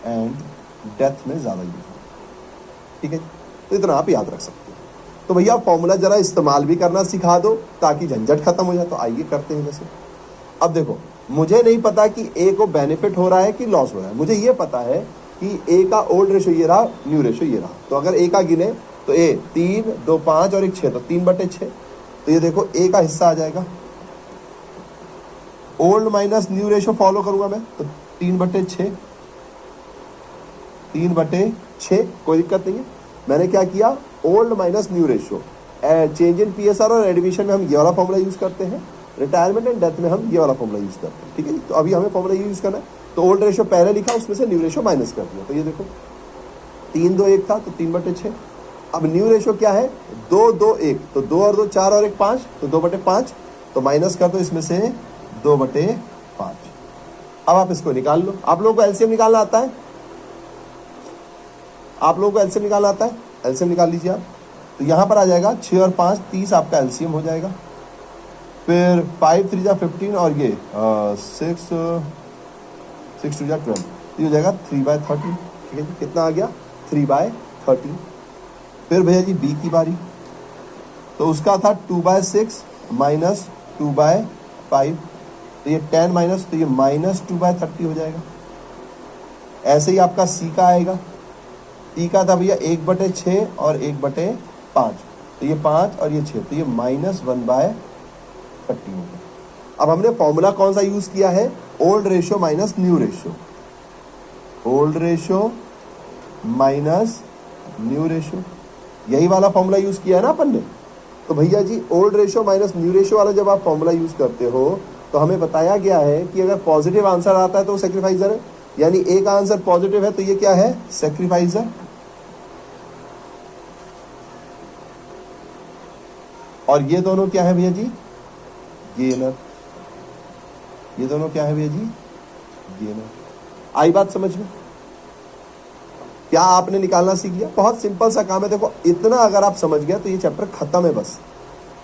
एंड डेथ में ज्यादा यूज होता है, ठीक है। तो इतना आप याद रख सकते हो। तो भैया फॉर्मूला जरा इस्तेमाल भी करना सिखा दो ताकि झंझट खत्म हो जाए। तो आइए करते हैं। जैसे अब देखो, मुझे नहीं पता कि ए को बेनिफिट हो रहा है कि लॉस हो रहा है, मुझे ये पता है कि ए का ओल्ड रेशियो ये रहा, न्यू रेशियो ये रहा। तो अगर ए का गिने तो ए 3, 2, 5 और 1 6, तो 3/6। तो ये देखो ए का हिस्सा आ जाएगा। Old minus new ratio follow करूंगा मैं, तो 3/6, 3/6, कोई दिक्कत नहीं है। मैंने क्या किया, old minus new ratio. Change in PSR और एडमिशन में हम ये वाला फॉर्मूला यूज करते हैं, रिटायरमेंट एंड डेथ में हम ये वाला फॉर्मूला यूज करते हैं, ठीक है जी। तो अभी हमें फॉर्मूला यूज करना है। तो ओल्ड रेशियो पहले लिखा, उसमें से न्यू रेशियो माइनस कर दिया। तो ये देखो 3, 2, 1 था, तो 3/6। अब न्यू रेशियो क्या है, 2, 2, 1, तो 2 और 2 4 और 1 5, तो 2/5। तो माइनस कर दो इसमें से 2/5। अब आप इसको निकाल लो। आप लोगों को एलसीएम निकालना आता है? आप लोगों को एलसीएम निकालना आता है? एलसीएम निकाल लीजिए आप। तो यहां पर आ जाएगा 6 और 5 30, आपका एलसीएम हो जाएगा। फिर 5 3 जा 15 और ये 6 2 जा 12, ये हो जाएगा 3/30, ठीक है। कितना आ गया, 3/30। फिर भैया जी बी की बारी, तो उसका था 2/6 माइनस 2/5, तो ये 10 माइनस, तो ये माइनस 2/30 हो जाएगा। ऐसे ही आपका सी का आएगा। सी का था भैया 1/6 और 1/5, तो ये 5 और ये 6, तो ये माइनस 1/30 हो गया। अब हमने फॉर्मूला कौन सा यूज किया है, old ratio minus new ratio, old ratio minus new ratio, यही वाला फॉर्मूला यूज किया है ना अपन ने। तो भैया जी old ratio minus new ratio वाला जब आप फॉर्मूला यूज करते हो तो हमें बताया गया है कि अगर पॉजिटिव आंसर आता है तो वो सैक्रिफाइजर है, यानी ए का आंसर पॉजिटिव है तो ये क्या है, सैक्रिफाइजर। और ये दोनों क्या है भैया जी, गेनर। ये दोनों क्या है भैया जी, गेनर। आई बात समझ में? क्या आपने निकालना सीख लिया? बहुत सिंपल सा काम है। देखो इतना अगर आप समझ गए तो ये चैप्टर खत्म है बस।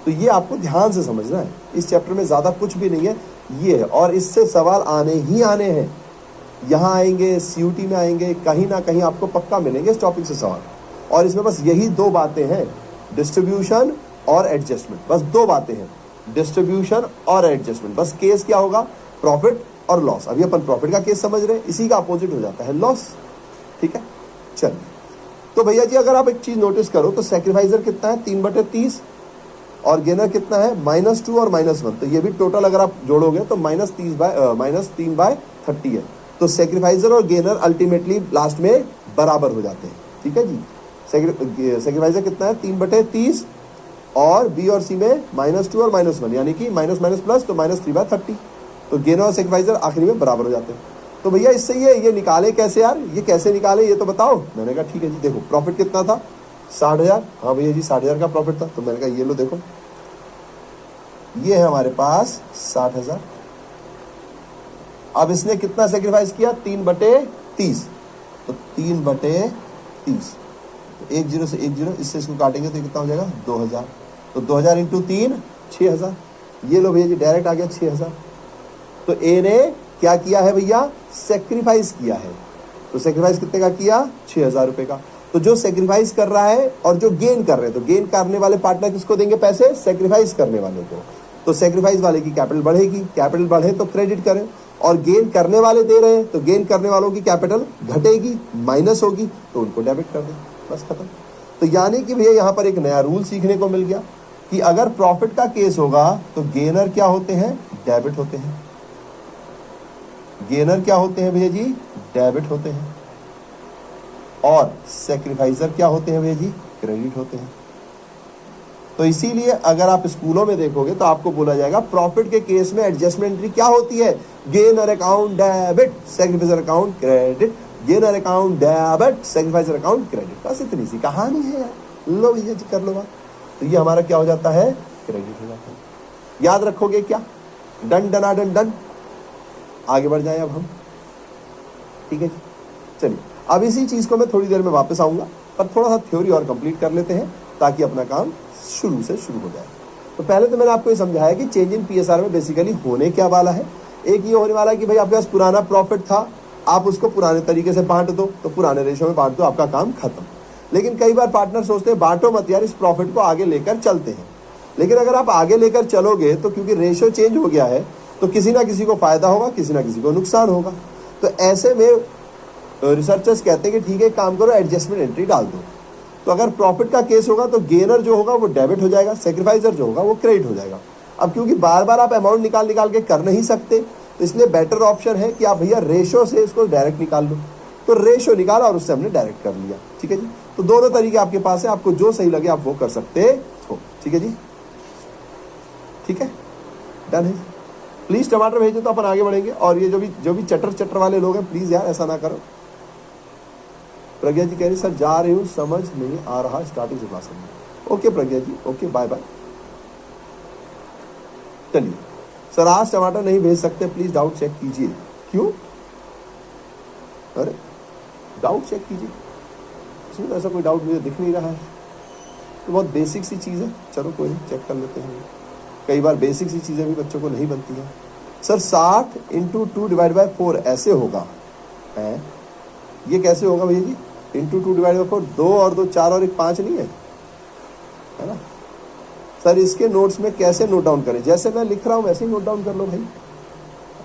तो ये आपको ध्यान से समझना है। इस चैप्टर में ज्यादा कुछ भी नहीं है, ये है, और इससे सवाल आने ही आने हैं। यहाँ आएंगे, सीयूटी में आएंगे, कहीं ना कहीं आपको पक्का मिलेंगे इस टॉपिक से सवाल। और इसमें बस यही दो बातें हैं, डिस्ट्रीब्यूशन और एडजस्टमेंट, बस दो बातें हैं, डिस्ट्रीब्यूशन और एडजस्टमेंट। बस केस क्या होगा, प्रॉफिट और लॉस। अभी अपन प्रॉफिट का केस समझ रहे हैं, इसी का अपोजिट हो जाता है लॉस। ठीक है, चलिए। तो भैया जी अगर आप एक चीज नोटिस करो तो सैक्रिफाइजर कितना है, 3/30, और गेनर कितना है, -2 और -1। तो ये भी टोटल अगर आप जोड़ोगे तो -3/30 है। तो सैक्रिफाइजर और गेनर अल्टीमेटली लास्ट में बराबर हो जाते हैं। ठीक है जी, सैक्रिफाइजर कितना है, 3/30, और बी और सी में -2 और -1, यानी कि माइनस माइनस प्लस, तो -3/30। तो गेनर और सैक्रिफाइजर आखिरी में बराबर हो जाते हैं। तो भैया इससे ये निकाले कैसे यार, ये कैसे निकाले ये तो बताओ। मैंने कहा ठीक है जी, देखो प्रॉफिट कितना था, 60,000। हाँ भैया जी 60,000 का प्रॉफिट था। तो मैंने कहा ये लो देखो, ये है हमारे पास 60,000। अब इसने कितना सेक्रीफाइस किया, 3/30। तो 3/30, तो 1 0 से 1 0, इससे इसको काटेंगे तो कितना हो जाएगा, 2,000। तो 2,000 इंटू 3, 6,000। ये लो भैया जी डायरेक्ट आ गया 6,000। तो ए ने क्या किया है भैया, सेक्रीफाइस किया है। तो सेक्रीफाइस कितने का किया, 6,000 रुपए का। तो जो सेक्रीफाइस कर रहा है और जो गेन कर रहे हैं, तो गेन करने वाले पार्टनर किसको देंगे पैसे, सेक्रीफाइस करने वाले को। तो सेक्रीफाइस वाले की कैपिटल बढ़ेगी, कैपिटल बढ़े तो क्रेडिट करें, और गेन करने वाले दे रहे हैं तो गेन करने वालों की कैपिटल घटेगी, माइनस होगी, तो उनको डेबिट कर दें, बस खत्म। तो यानी कि भैया यहाँ पर एक नया रूल सीखने को मिल गया कि अगर प्रॉफिट का केस होगा तो गेनर क्या होते हैं, डेबिट होते हैं। गेनर क्या होते हैं भैया जी, डेबिट होते हैं। और सेक्रीफाइजर क्या होते हैं भैया जी, क्रेडिट होते हैं। तो इसीलिए अगर आप स्कूलों में देखोगे तो आपको बोला जाएगा प्रॉफिट के केस में एडजस्टमेंट एंट्री क्या होती है, gainer account debit, sacrificer account credit, gainer account debit, sacrificer account credit. बस इतनी सी कहानी है यार, लो भैया जी कर लो बात। तो ये हमारा क्या हो जाता है, क्रेडिट हो जाता है। याद रखोगे क्या, डन डना डन डन। आगे बढ़ जाए अब हम, ठीक है जी। चलिए अब इसी चीज को मैं थोड़ी देर में वापस आऊंगा, पर थोड़ा सा थ्योरी और कंप्लीट कर लेते हैं ताकि अपना काम शुरू से शुरू हो जाए। तो पहले तो मैंने आपको ये समझाया कि चेंज इन पीएसआर में बेसिकली होने क्या वाला है। एक ये होने वाला है कि भाई आपके पास पुराना प्रॉफिट था, आप उसको पुराने तरीके से बांट दो, तो पुराने रेशो में बांट दो, आपका काम खत्म। लेकिन कई बार पार्टनर सोचते हैं बांटो मत यार, इस प्रॉफिट को आगे लेकर चलते हैं। लेकिन अगर आप आगे लेकर चलोगे तो क्योंकि रेशो चेंज हो गया है, तो किसी ना किसी को फायदा होगा, किसी ना किसी को नुकसान होगा। तो ऐसे में रिसर्चर्स कहते हैं कि ठीक है काम करो, एडजस्टमेंट एंट्री डाल दो। तो अगर प्रॉफिट का केस होगा तो गेनर जो होगा वो डेबिट हो जाएगा, सेक्रीफाइजर जो होगा वो क्रेडिट हो जाएगा। अब क्योंकि बार बार आप अमाउंट निकाल के कर नहीं सकते, तो इसलिए बेटर ऑप्शन है कि आप भैया रेशो से इसको डायरेक्ट निकाल लो। तो रेशो निकाला और उससे हमने डायरेक्ट कर लिया। ठीक है जी, तो दोनों तरीके आपके पास है, आपको जो सही लगे आप वो कर सकते हो। ठीक है जी, ठीक है, डन है। प्लीज टमाटर भेजो तो अपन आगे बढ़ेंगे। और ये जो भी चटर वाले लोग हैं, प्लीज यार ऐसा ना करो। प्रज्ञा जी कह रही सर जा रही हूँ, समझ नहीं आ रहा स्टार्टिंग से क्लास में। ओके प्रज्ञा जी, ओके बाय बाय। चलिए सर आज टमाटर नहीं भेज सकते, प्लीज डाउट चेक कीजिए। क्यों, अरे डाउट चेक कीजिए, इसमें तो ऐसा कोई डाउट मुझे दिख नहीं रहा है। तो बहुत बेसिक सी चीज़ है, चलो कोई नहीं चेक कर लेते हैं। कई बार बेसिक सी चीज़ें भी बच्चों को नहीं बनती हैं। सर 60 × 2 / 4 ऐसे होगा है, ये कैसे होगा भैया जी, × 2 / 4, 2 और 2 4 और 1 5 नहीं है, है ना। सर इसके नोट्स में कैसे नोट डाउन करें, जैसे मैं लिख रहा हूँ वैसे ही नोट डाउन कर लो भाई, है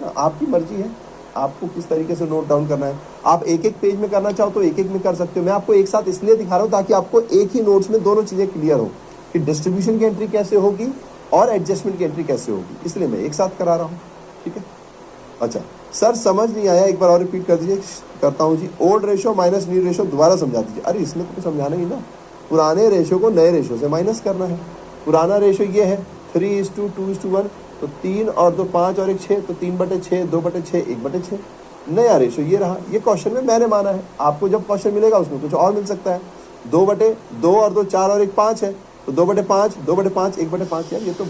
ना, आपकी मर्जी है आपको किस तरीके से नोट डाउन करना है। आप एक एक पेज में करना चाहो तो एक एक में कर सकते हो। मैं आपको एक साथ इसलिए दिखा रहा हूँ ताकि आपको एक ही नोट्स में दोनों चीज़ें क्लियर हो कि डिस्ट्रीब्यूशन की एंट्री कैसे होगी और एडजस्टमेंट की एंट्री कैसे होगी, इसलिए मैं एक साथ करा रहा हूँ। ठीक है, अच्छा सर समझ नहीं आया, एक बार और रिपीट कर दीजिए। करता हूँ जी, old ratio minus new ratio दोबारा समझा दीजिए। अरे इसमें तो समझाना ही ना, पुराने रेशो को नए रेशो से माइनस करना है। पुराना रेशो ये है 3:2:1, तो 3 और 2 5 और 1 6, तो 3/6, 2/6, 1/6। नया रेशो ये रहा, ये क्वेश्चन में मैंने माना है। आपको जब क्वेश्चन मिलेगा उसमें कुछ और मिल सकता है। 2/2 और 2 4 और 1 5 है, तो 2/5, 2/5, 1/5 यार, ये तो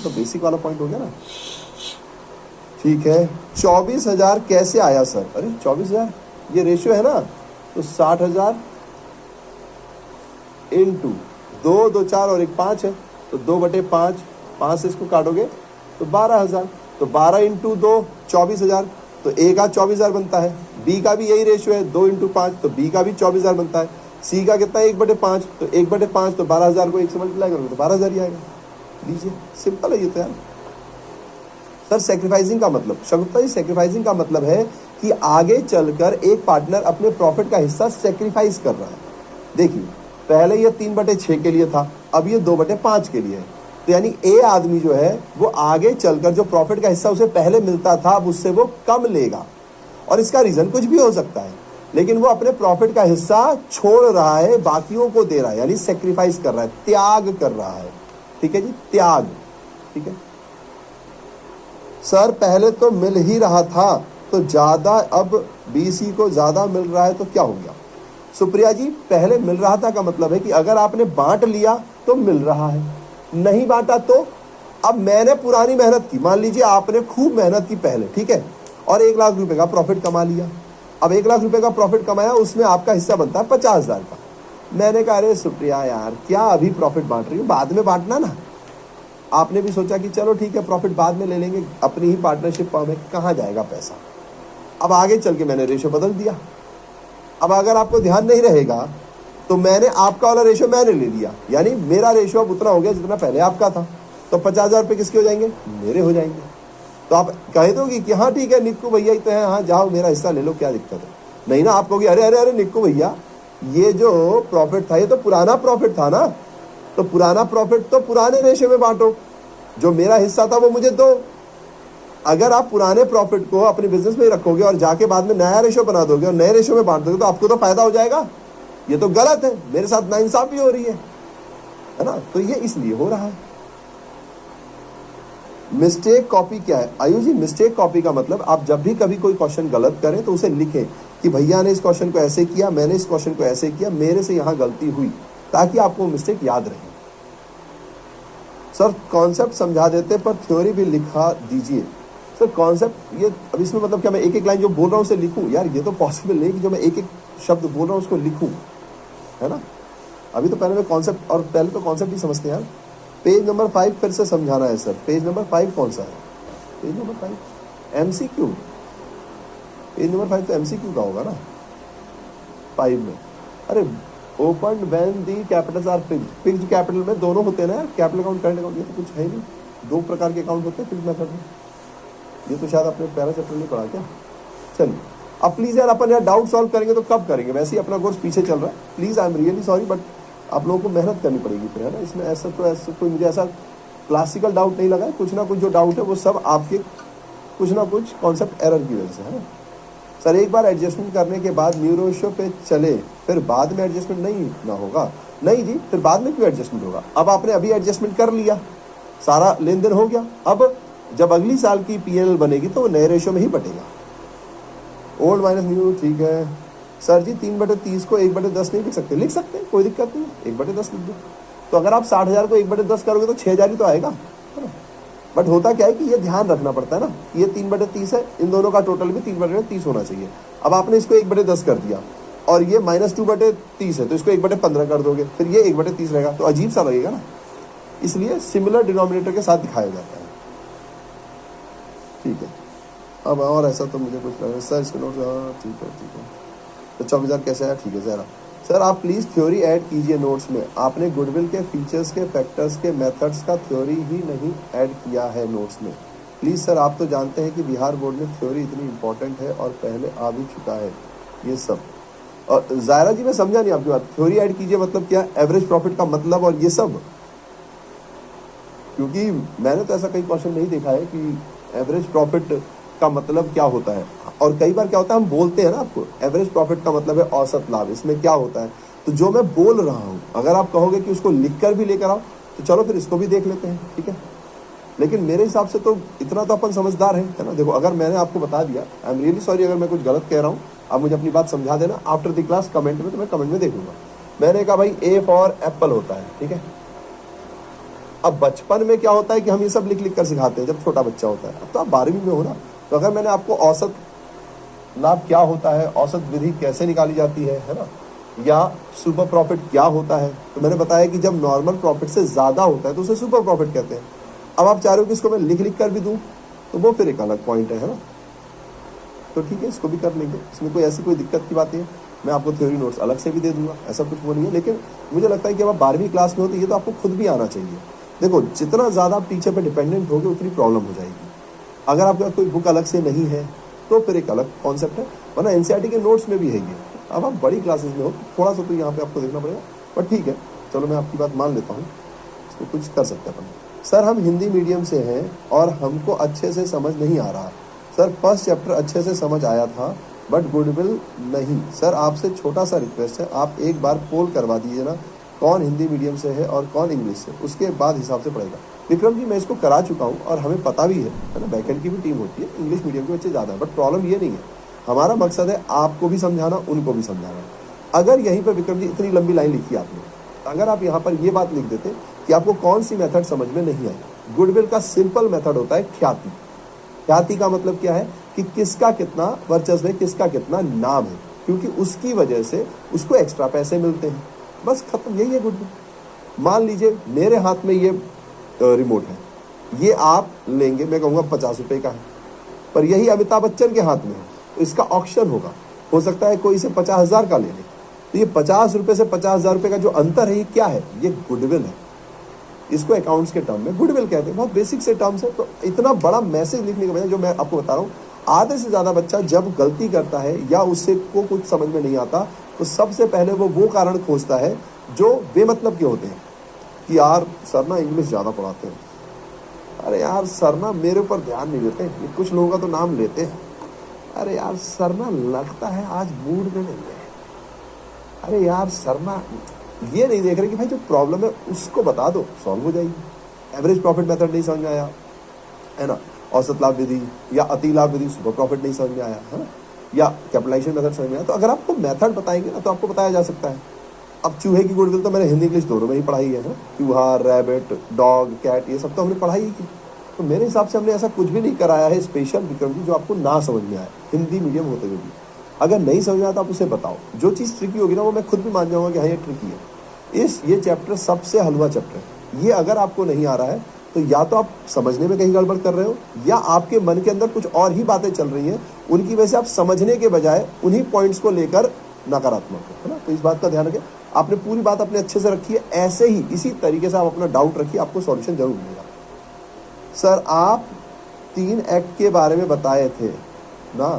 बेसिक वाला पॉइंट हो गया ना। ठीक है, 24,000 कैसे आया सर, अरे 24,000 ये रेशियो है ना, तो 60,000 इंटू 2 2 4 और 1 5 है, तो 2/5, 5 से इसको काटोगे तो 12,000, तो 12 × 2 24,000, तो एक आध 24,000 बनता है। बी का भी यही रेशियो है 2 × 5, तो बी का भी 24,000 बनता है। सी का कितना है 1/5, तो 1/5 तो 12,000 को 1 से मल्टीप्लाई करोगे तो 12,000 ही आएगा। लीजिए, सिंपल है ये तो यार। सर सेक्रीफाइसिंग का मतलब, शगुफ्ता जी सेक्रीफाइसिंग का मतलब है कि आगे चलकर एक पार्टनर अपने प्रॉफिट का हिस्सा सेक्रीफाइस कर रहा है। देखिए पहले ये 3/6 के लिए था, अब ये 2/5 के लिए है। तो यानी ए आदमी जो है वो आगे चलकर जो प्रॉफिट का हिस्सा उसे पहले मिलता था अब उससे वो कम लेगा, और इसका रीजन कुछ भी हो सकता है, लेकिन वो अपने प्रॉफिट का हिस्सा छोड़ रहा है, बाकियों को दे रहा है, यानी सेक्रीफाइस कर रहा है, त्याग कर रहा है। ठीक है जी, त्याग। ठीक है सर, पहले तो मिल ही रहा था तो ज्यादा, अब बीसी को ज्यादा मिल रहा है तो क्या हो गया? सुप्रिया जी, पहले मिल रहा था का मतलब है कि अगर आपने बांट लिया तो मिल रहा है, नहीं बांटा तो। अब मैंने पुरानी मेहनत की, मान लीजिए आपने खूब मेहनत की पहले, ठीक है, और 1 लाख रुपए का प्रॉफिट कमा लिया। अब 1 लाख रुपए का प्रॉफिट कमाया, उसमें आपका हिस्सा बनता है 50,000 का। मैंने कहा अरे सुप्रिया यार, क्या अभी प्रॉफिट बांट रही हो, बाद में बांटना ना। आपने भी सोचा कि चलो ठीक है प्रॉफिट बाद में ले लेंगे, अपनी ही पार्टनरशिप में कहाँ जाएगा पैसा। अब आगे चल के मैंने रेशो बदल दिया। अब अगर आपको ध्यान नहीं रहेगा तो मैंने आपका वाला रेशो मैंने ले लिया, यानी मेरा रेशो अब उतना हो गया जितना पहले आपका था, तो 50,000 रुपये किसके हो जाएंगे? मेरे हो जाएंगे। तो आप कह दोगे कि हाँ ठीक है निक्कू भैया ही तो है, हाँ जाओ मेरा हिस्सा ले लो, क्या दिक्कत है? नहीं ना, आप कहोगे अरे अरे अरे निक्कू भैया, ये जो प्रॉफिट था ये तो पुराना प्रॉफिट था ना, तो पुराना प्रॉफिट तो पुराने रेशो में बांटो, जो मेरा हिस्सा था वो मुझे दो। अगर आप पुराने प्रॉफिट को अपने बिजनेस में ही रखोगे और जाके बाद में नया रेशो बना दोगे और नए रेशो में बांट दोगे तो आपको तो फायदा हो जाएगा। ये तो गलत है, मेरे साथ नाइंसाफी हो रही है ना। तो ये इसलिए हो रहा है। मिस्टेक कॉपी क्या है? आयु जी, मिस्टेक कॉपी का मतलब आप जब भी कभी कोई क्वेश्चन गलत करें तो उसे लिखें कि भैया ने इस क्वेश्चन को ऐसे किया, मैंने इस क्वेश्चन को ऐसे किया, मेरे से यहां गलती हुई, ताकि आपको मिस्टेक याद रहे। सर कॉन्सेप्ट समझा देते पर थ्योरी भी लिखा दीजिए। सर कॉन्सेप्ट ये अब इसमें मतलब क्या मैं एक एक लाइन जो बोल रहा हूँ उसे लिखूं? यार ये तो पॉसिबल नहीं कि जो मैं एक एक शब्द बोल रहा हूँ उसको लिखूं, है ना। अभी तो पहले मैं कॉन्सेप्ट, और पहले तो कॉन्सेप्ट ही समझते हैं यार। पेज नंबर 5 फिर से समझाना है सर। पेज नंबर 5 कौन सा है? Page number 5 MCQ। Page number 5 तो MCQ का होगा ना 5 में। अरे open when the capitals are fixed. Fixed capital में दोनों होते हैं ना यार, कैपिटल अकाउंट करंट अकाउंट, ये तो कुछ है नहीं, 2 प्रकार के अकाउंट होते हैं फिक्स्ड मेथड में। ये तो शायद आपने पहला चैप्टर नहीं पढ़ा क्या? चलिए अब प्लीज यार अपन यार डाउट सॉल्व करेंगे तो कब करेंगे? वैसे ही अपना कोर्स पीछे चल रहा है, please I am really sorry, but आप लोगों को मेहनत करनी पड़ेगी फिर, है ना। इसमें ऐसा कोई मुझे ऐसा क्लासिकल डाउट नहीं लगा है, कुछ ना कुछ जो डाउट है वो सब आपके कुछ ना कुछ कॉन्सेप्ट एरर की वजह से, है ना। सर एक बार एडजस्टमेंट करने के बाद न्यू रेशियो पे चले फिर बाद में एडजस्टमेंट नहीं ना होगा? नहीं जी, फिर बाद में क्यों एडजस्टमेंट होगा? अब आपने अभी एडजस्टमेंट कर लिया, सारा लेन देन हो गया, अब जब अगली साल की PNL बनेगी तो वो नए रेशियो में ही बटेगा। ओल्ड माइनस न्यू, ठीक है सर जी। 3/30 को 1/10 नहीं लिख सकते? लिख सकते हैं, कोई दिक्कत नहीं है, 1/10 लिख दो। तो अगर आप 60,000 को 1/10 करोगे तो 6,000 ही तो आएगा, है ना। बट होता क्या है कि ये ध्यान रखना पड़ता है ना, ये 3/30 है, इन दोनों का टोटल भी 3/30 होना चाहिए। अब आपने इसको 1/10 कर दिया और ये -2/30 है, तो इसको 1/15 कर दोगे, फिर ये 1/30 रहेगा, तो अजीब सा लगेगा ना। इसलिए सिमिलर डिनोमिनेटर के साथ दिखाया जाता है। ठीक है, अब और ऐसा तो मुझे कुछ लगा सर इसके नोट, ठीक है। तो 24,000 कैसे आया? ठीक है ज़रा सर आप प्लीज़ थ्योरी ऐड कीजिए नोट्स में। आपने गुडविल के फीचर्स के फैक्टर्स के मेथड्स का थ्योरी ही नहीं ऐड किया है नोट्स में, प्लीज़ सर। आप तो जानते हैं कि बिहार बोर्ड में थ्योरी इतनी इंपॉर्टेंट है और पहले आ भी चुका है ये सब। और ज़ायरा जी मैं समझा नहीं आपकी बात, थ्योरी ऐड कीजिए मतलब क्या? एवरेज प्रॉफिट का मतलब और ये सब? क्योंकि मैंने तो ऐसा कई क्वेश्चन नहीं देखा है कि एवरेज प्रॉफिट का मतलब क्या होता है। और कई बार क्या होता है हम बोलते हैं ना आपको एवरेज प्रॉफिट का मतलब है औसत लाभ, इसमें क्या होता है? तो जो मैं बोल रहा हूँ अगर आप कहोगे कि उसको लिख कर भी लेकर आओ तो चलो फिर इसको भी देख लेते हैं, ठीक है। लेकिन मेरे हिसाब से तो इतना तो अपन समझदार हैं, है ना। देखो अगर मैंने आपको बता दिया, आई एम रियली सॉरी अगर मैं कुछ गलत कह रहा हूँ, आप मुझे अपनी बात समझा देना आफ्टर द क्लास कमेंट में, तो मैं कमेंट में देखूंगा। मैंने कहा भाई A फॉर एप्पल होता है, ठीक है। अब बचपन में क्या होता है कि हम ये सब लिख लिख कर सिखाते हैं जब छोटा बच्चा होता है। अब तो आप 12वीं में हो ना, तो अगर मैंने आपको औसत लाभ क्या होता है, औसत विधि कैसे निकाली जाती है ना, या सुपर प्रॉफिट क्या होता है, तो मैंने बताया कि जब नॉर्मल प्रॉफिट से ज्यादा होता है तो उसे सुपर प्रॉफिट कहते हैं। अब आप चाह रहे हो कि इसको मैं लिख लिख कर भी दूं, तो वो फिर एक अलग पॉइंट है ना। तो ठीक है, इसको भी कर लेंगे, इसमें कोई ऐसी कोई दिक्कत की बात नहीं है। मैं आपको थ्योरी नोट्स अलग से भी दे दूंगा, ऐसा कुछ वो नहीं है। लेकिन मुझे लगता है कि अब आप 12वीं क्लास में हो तो ये तो आपको खुद भी आना चाहिए। देखो, जितना ज़्यादा आप टीचर पे डिपेंडेंट होगे उतनी प्रॉब्लम हो जाएगी। अगर आपके पास कोई बुक अलग से नहीं है तो फिर एक अलग कॉन्सेप्ट है, वरना एनसीईआरटी के नोट्स में भी है ये। अब आप बड़ी क्लासेस में हो थोड़ा सा तो यहाँ पे आपको देखना पड़ेगा, बट ठीक है, चलो मैं आपकी बात मान लेता हूँ, इसको कुछ कर सकते हैं अपन। सर हम हिंदी मीडियम से हैं और हमको अच्छे से समझ नहीं आ रहा। सर फर्स्ट चैप्टर अच्छे से समझ आया था बट गुडविल नहीं। सर आपसे छोटा सा रिक्वेस्ट है, आप एक बार पोल करवा दीजिए ना, कौन हिंदी मीडियम से है और कौन इंग्लिश से, उसके बाद हिसाब से पड़ेगा। विक्रम जी मैं इसको करा चुका हूँ और हमें पता भी है ना, बैकएंड की भी टीम होती है, इंग्लिश मीडियम के बच्चे ज़्यादा है, बट प्रॉब्लम ये नहीं है। हमारा मकसद है आपको भी समझाना, उनको भी समझाना। अगर यहीं पर विक्रम जी इतनी लंबी लाइन लिखी आपने, अगर आप यहाँ पर ये बात लिख देते कि आपको कौन सी मेथड समझ में नहीं आई। गुडविल का सिंपल मेथड होता है ख्याति। ख्याति का मतलब क्या है कि किसका कितना वर्चस्व है, किसका कितना नाम है, क्योंकि उसकी वजह से उसको एक्स्ट्रा पैसे मिलते हैं। बस खत्म, यही है गुडविल। मान लीजिए मेरे हाथ में ये रिमोट है, ये आप लेंगे, मैं कहूँगा 50 रुपये का है, पर यही अमिताभ बच्चन के हाथ में है तो इसका ऑक्शन होगा, हो सकता है कोई इसे 50,000 का ले ले। तो ये 50 रुपये से 50,000 रुपये का जो अंतर है ये क्या है, ये गुडविल है। इसको अकाउंट्स के टर्म में गुडविल कहते हैं, बहुत बेसिक से टर्म्स है। तो इतना बड़ा मैसेज लिखने के बजाय जो मैं आपको बता रहा हूँ, आधे से ज़्यादा बच्चा जब गलती करता है या उससे को कुछ समझ में नहीं आता तो सबसे पहले वो कारण खोजता है जो बेमतलब के होते हैं कि यार सर ना इंग्लिश ज़्यादा पढ़ाते हैं, अरे यार सर ना मेरे ऊपर ध्यान नहीं देते, ये कुछ लोगों का तो नाम लेते हैं, अरे यार सर ना लगता है आज मूड में नहीं है, अरे यार सर ना ये नहीं देख रहे कि भाई जो प्रॉब्लम है उसको बता दो, सॉल्व हो जाएगी। एवरेज प्रॉफिट मेथड नहीं समझ में आया है ना, औसत लाभ विधि या अति लाभ विधि, सुपर प्रॉफिट नहीं समझ में आया है ना, या कैपिटलाइजेशन मेथड समझ में आया, तो अगर आपको मेथड बताएंगे ना तो आपको बताया जा सकता है। अब चूहे की गुडविल तो मैंने हिंदी इंग्लिश दोनों में ही पढ़ाई है ना, चूहा, रैबिट, डॉग, कैट, ये सब तो हमने पढ़ाई ही की। तो मेरे हिसाब से हमने ऐसा कुछ भी नहीं कराया है स्पेशल विक्रम जी जो आपको ना समझ में आए हिंदी मीडियम होते हुए भी। अगर नहीं समझ में आता आप उसे बताओ, जो चीज़ ट्रिकी होगी ना वो मैं खुद भी मान जाऊंगा कि हाँ ये ट्रिकी है। ये चैप्टर सबसे हलवा चैप्टर है। ये अगर आपको नहीं आ रहा है तो या तो आप समझने में कहीं गड़बड़ कर रहे हो या आपके मन के अंदर कुछ और ही बातें चल रही हैं, उनकी वजह से आप समझने के बजाय उन्हीं पॉइंट्स को लेकर नकारात्मक है ना। तो इस बात का ध्यान रखें, आपने पूरी बात अपने अच्छे से रखी है, ऐसे ही इसी तरीके से आप अपना डाउट रखिए, आपको सॉल्यूशन जरूर मिलेगा। सर आप 3 एक्ट के बारे में बताए थे ना,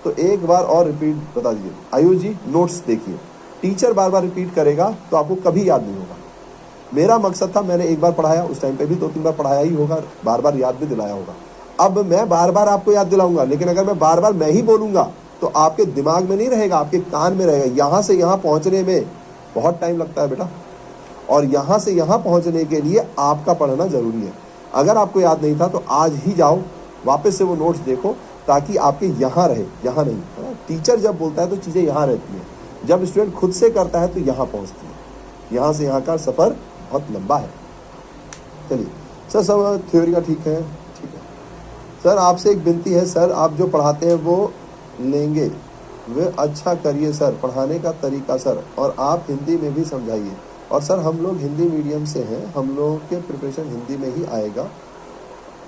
तो एक बार और रिपीट बता दीजिए। आयुष जी नोट्स देखिए, टीचर बार बार रिपीट करेगा तो आपको कभी याद नहीं होगा। मेरा मकसद था, मैंने एक बार पढ़ाया, उस टाइम पे भी 2-3 बार पढ़ाया ही होगा, बार बार याद भी दिलाया होगा। अब मैं बार बार आपको याद दिलाऊंगा, लेकिन अगर मैं बार बार मैं ही बोलूंगा तो आपके दिमाग में नहीं रहेगा, आपके कान में रहेगा। यहाँ से यहाँ पहुँचने में बहुत टाइम लगता है बेटा, और यहाँ से यहाँ पहुँचने के लिए आपका पढ़ना जरूरी है। अगर आपको याद नहीं था तो आज ही जाओ वापस से वो नोट्स देखो, ताकि आपके यहाँ रहे, यहाँ नहीं। टीचर जब बोलता है तो चीज़ें यहाँ रहती हैं, जब स्टूडेंट खुद से करता है तो यहाँ पहुँचती है। यहाँ से यहाँ का सफ़र बहुत लंबा है। चलिए सर, सब थ्योरी का ठीक है, ठीक है सर। आपसे एक विनती है सर, आप जो पढ़ाते हैं वो लेंगे, वे अच्छा करिए सर, पढ़ाने का तरीका सर, और आप हिंदी में भी समझाइए। और सर हम लोग हिंदी मीडियम से हैं, हम लोगों के प्रिपरेशन हिंदी में ही आएगा,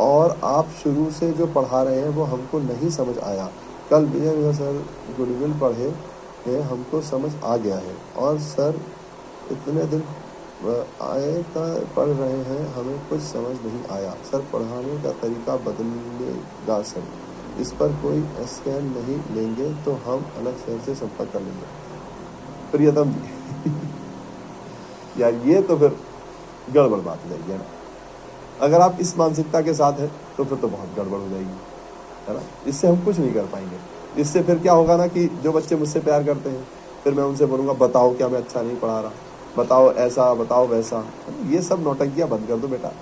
और आप शुरू से जो पढ़ा रहे हैं वो हमको नहीं समझ आया। कल विजय सर गुडविल पढ़े हैं, हमको समझ आ गया है, और सर इतने दिन आए पढ़ रहे हैं, हमें कुछ समझ नहीं आया। सर पढ़ाने का तरीका बदलेगा सर, इस पर कोई स्कैन नहीं लेंगे तो हम अलग शहर से संपर्क कर लेंगे। प्रियतम जी यार ये तो फिर गड़बड़ बात हो जाएगी, है ना। अगर आप इस मानसिकता के साथ हैं तो फिर तो बहुत गड़बड़ हो जाएगी, है ना। इससे हम कुछ नहीं कर पाएंगे। इससे फिर क्या होगा ना कि जो बच्चे मुझसे प्यार करते हैं, फिर मैं उनसे बोलूँगा बताओ क्या मैं अच्छा नहीं पढ़ा रहा, बताओ ऐसा, बताओ वैसा। ये सब नौटंकियाँ बंद कर दो बेटा,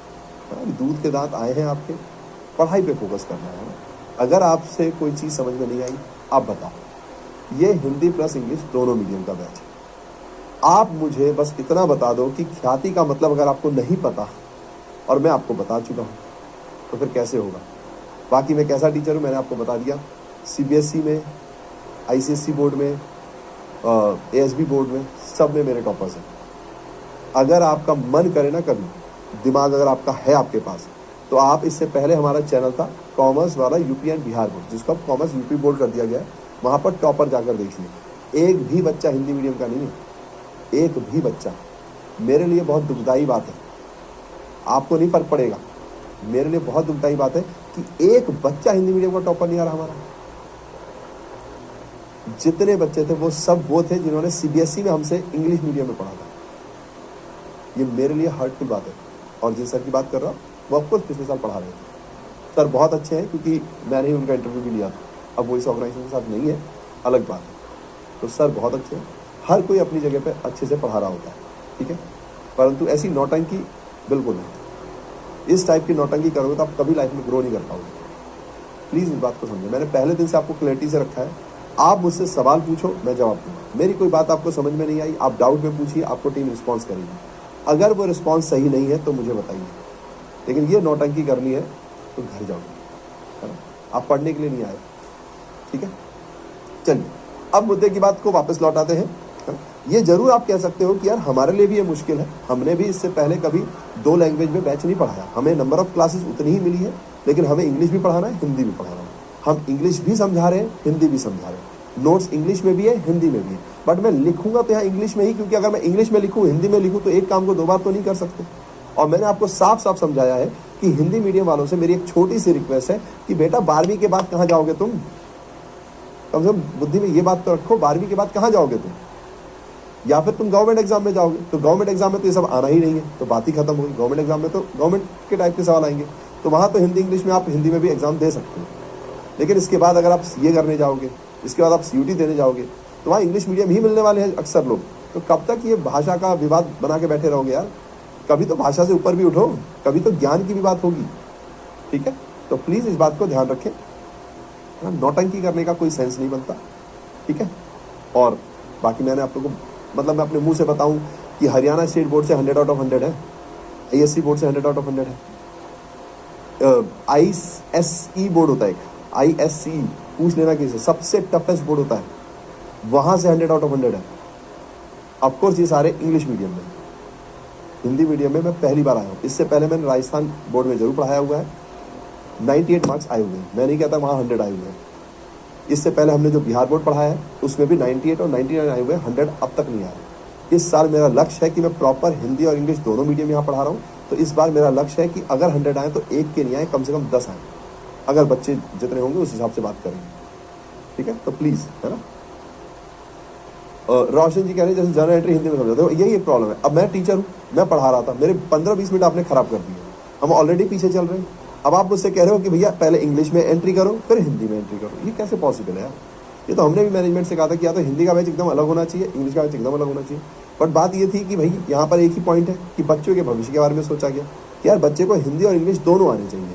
दूध के दांत आए हैं आपके, पढ़ाई पे फोकस करना है। अगर आपसे कोई चीज़ समझ में नहीं आई आप बताओ। ये हिंदी प्लस इंग्लिश दोनों मीडियम का बैच है। आप मुझे बस इतना बता दो कि ख्याति का मतलब अगर आपको नहीं पता और मैं आपको बता चुका हूँ तो फिर कैसे होगा। बाकी मैं कैसा टीचर हूँ मैंने आपको बता दिया। सीबीएसई में, आईसीएसई बोर्ड में, एएसबी बोर्ड में, सब में मेरे टॉपर्स हैं। अगर आपका मन करे ना, कभी दिमाग अगर आपका है आपके पास, तो आप इससे पहले हमारा चैनल था कॉमर्स वाला यूपी एंड बिहार बोर्ड, जिसको अब कॉमर्स यूपी बोर्ड कर दिया गया है, वहाँ पर टॉपर जाकर देखिए। एक भी बच्चा हिंदी मीडियम का नहीं है, एक भी बच्चा। मेरे लिए बहुत दुखदाई बात है, आपको नहीं फर्क पड़ेगा, मेरे लिए बहुत दुखदाई बात है कि एक बच्चा हिंदी मीडियम का टॉपर नहीं आ रहा हमारा। जितने बच्चे थे वो सब वो थे जिन्होंने सीबीएसई में हमसे इंग्लिश मीडियम में पढ़ा था। ये मेरे लिए हर्टफुल बात है। और जिन सर की बात कर रहा हूँ वो ऑफकोर्स पिछले साल पढ़ा रहे थे। सर बहुत अच्छे हैं, क्योंकि मैंने ही उनका इंटरव्यू भी लिया था। अब वो इस ऑर्गेनाइजेशन के साथ नहीं है, अलग बात है। तो सर बहुत अच्छे हैं, हर कोई अपनी जगह पे अच्छे से पढ़ा रहा होता है, ठीक है। परंतु ऐसी नौटंकी बिल्कुल नहीं। इस टाइप की नौटंकी करोगे तो आप कभी लाइफ में ग्रो नहीं कर पाओगे। प्लीज़ इस बात को समझो, मैंने पहले दिन से आपको क्लैरिटी से रखा है। आप मुझसे सवाल पूछो, मैं जवाब दूंगा। मेरी कोई बात आपको समझ में नहीं आई, आप डाउट में पूछिए, आपको टीम रिस्पॉन्स करेगी। अगर वो रिस्पॉन्स सही नहीं है तो मुझे बताइए, लेकिन ये नौटंकी करनी है तो घर जाओगे, है ना। आप पढ़ने के लिए नहीं आए, ठीक है। चलिए अब मुद्दे की बात को वापस लौटाते हैं। ये जरूर आप कह सकते हो कि यार हमारे लिए भी ये मुश्किल है, हमने भी इससे पहले कभी 2 लैंग्वेज में बैच नहीं पढ़ाया, हमें नंबर ऑफ क्लासेस उतनी ही मिली है, लेकिन हमें इंग्लिश भी पढ़ाना है, हिंदी भी पढ़ाना है। हम इंग्लिश भी समझा रहे हैं, हिंदी भी समझा रहे हैं, नोट्स इंग्लिश में भी है, हिंदी में भी है। बट मैं लिखूंगा तो यहाँ इंग्लिश में ही, क्योंकि अगर मैं इंग्लिश में लिखूँ, हिंदी में लिखूँ, तो एक काम को 2 बार तो नहीं कर सकते। और मैंने आपको साफ साफ समझाया है कि हिंदी मीडियम वालों से मेरी एक छोटी सी रिक्वेस्ट है कि बेटा 12वीं के बाद कहाँ जाओगे तुम, कम से कम बुद्धि में ये बात तो रखो, 12वीं के बाद कहाँ जाओगे तुम, या फिर तुम गवर्नमेंट एग्जाम में जाओगे। तो गवर्नमेंट एग्जाम में तो ये सब आना ही नहीं है, तो बात ही खत्म होगी। गवर्नमेंट एग्जाम में तो गवर्नमेंट के टाइप के सवाल आएंगे, तो वहाँ तो हिंदी इंग्लिश में आप हिंदी में भी एग्जाम दे सकते हो। लेकिन इसके बाद अगर आप सीए करने जाओगे, इसके बाद आप सीयूटी देने जाओगे, तो वहाँ इंग्लिश मीडियम ही मिलने वाले हैं अक्सर लोग। तो कब तक ये भाषा का विवाद बना के बैठे रहोगे यार। कभी तो भाषा से ऊपर भी उठो, कभी तो ज्ञान की भी बात होगी, ठीक है। तो प्लीज़ इस बात को ध्यान रखें, नौटंकी करने का कोई सेंस नहीं बनता, ठीक है। और बाकी मैंने आप लोगों को मतलब मैं अपने मुंह से बताऊं कि हरियाणा स्टेट बोर्ड से 100 आउट ऑफ 100 है, आईएससी बोर्ड से 100 आउट ऑफ 100 है, आईएसई बोर्ड होता है एक, आईएससी पूछ लेना किसी, सबसे टफेस्ट बोर्ड होता है, वहां से 100 आउट ऑफ 100 है। ऑफकोर्स ये सारे इंग्लिश मीडियम में, हिंदी मीडियम में मैं पहली बार आया हूँ। इससे पहले मैंने राजस्थान बोर्ड में जरूर पढ़ाया हुआ है, 98 मार्क्स आए हुए हैं, मैं नहीं कहता वहाँ 100 आए हुए हैं। इससे पहले हमने जो बिहार बोर्ड पढ़ाया है उसमें भी 98 और 99 आए हुए हैं, 100 अब तक नहीं आया। इस साल मेरा लक्ष्य है कि मैं प्रॉपर हिंदी और इंग्लिश दोनों मीडियम यहाँ पढ़ा रहा हूँ, तो इस बार मेरा लक्ष्य है कि अगर 100 आए तो एक के नहीं आए, कम से कम 10 आए। अगर बच्चे जितने होंगे उस हिसाब से बात करेंगे, ठीक है। तो प्लीज़, है ना। रोशन जी कह रहे हैं जैसे जर्नल एंट्री हिंदी में समझाते हो, यही एक प्रॉब्लम है। अब मैं टीचर हूँ, मैं पढ़ा रहा था, मेरे 15-20 मिनट आपने खराब कर दिए, हम ऑलरेडी पीछे चल रहे हैं। अब आप मुझसे कह रहे हो कि भैया पहले इंग्लिश में एंट्री करो फिर हिंदी में एंट्री करो, ये कैसे पॉसिबल है यार। ये तो हमने भी मैनेजमेंट से कहा था कि या तो हिंदी का बैच एकदम अलग होना चाहिए, इंग्लिश का बैच एकदम अलग होना चाहिए। बट बात ये थी कि भाई यहाँ पर एक ही पॉइंट है कि बच्चों के भविष्य के बारे में सोचा गया कि यार बच्चे को हिंदी और इंग्लिश दोनों आने चाहिए,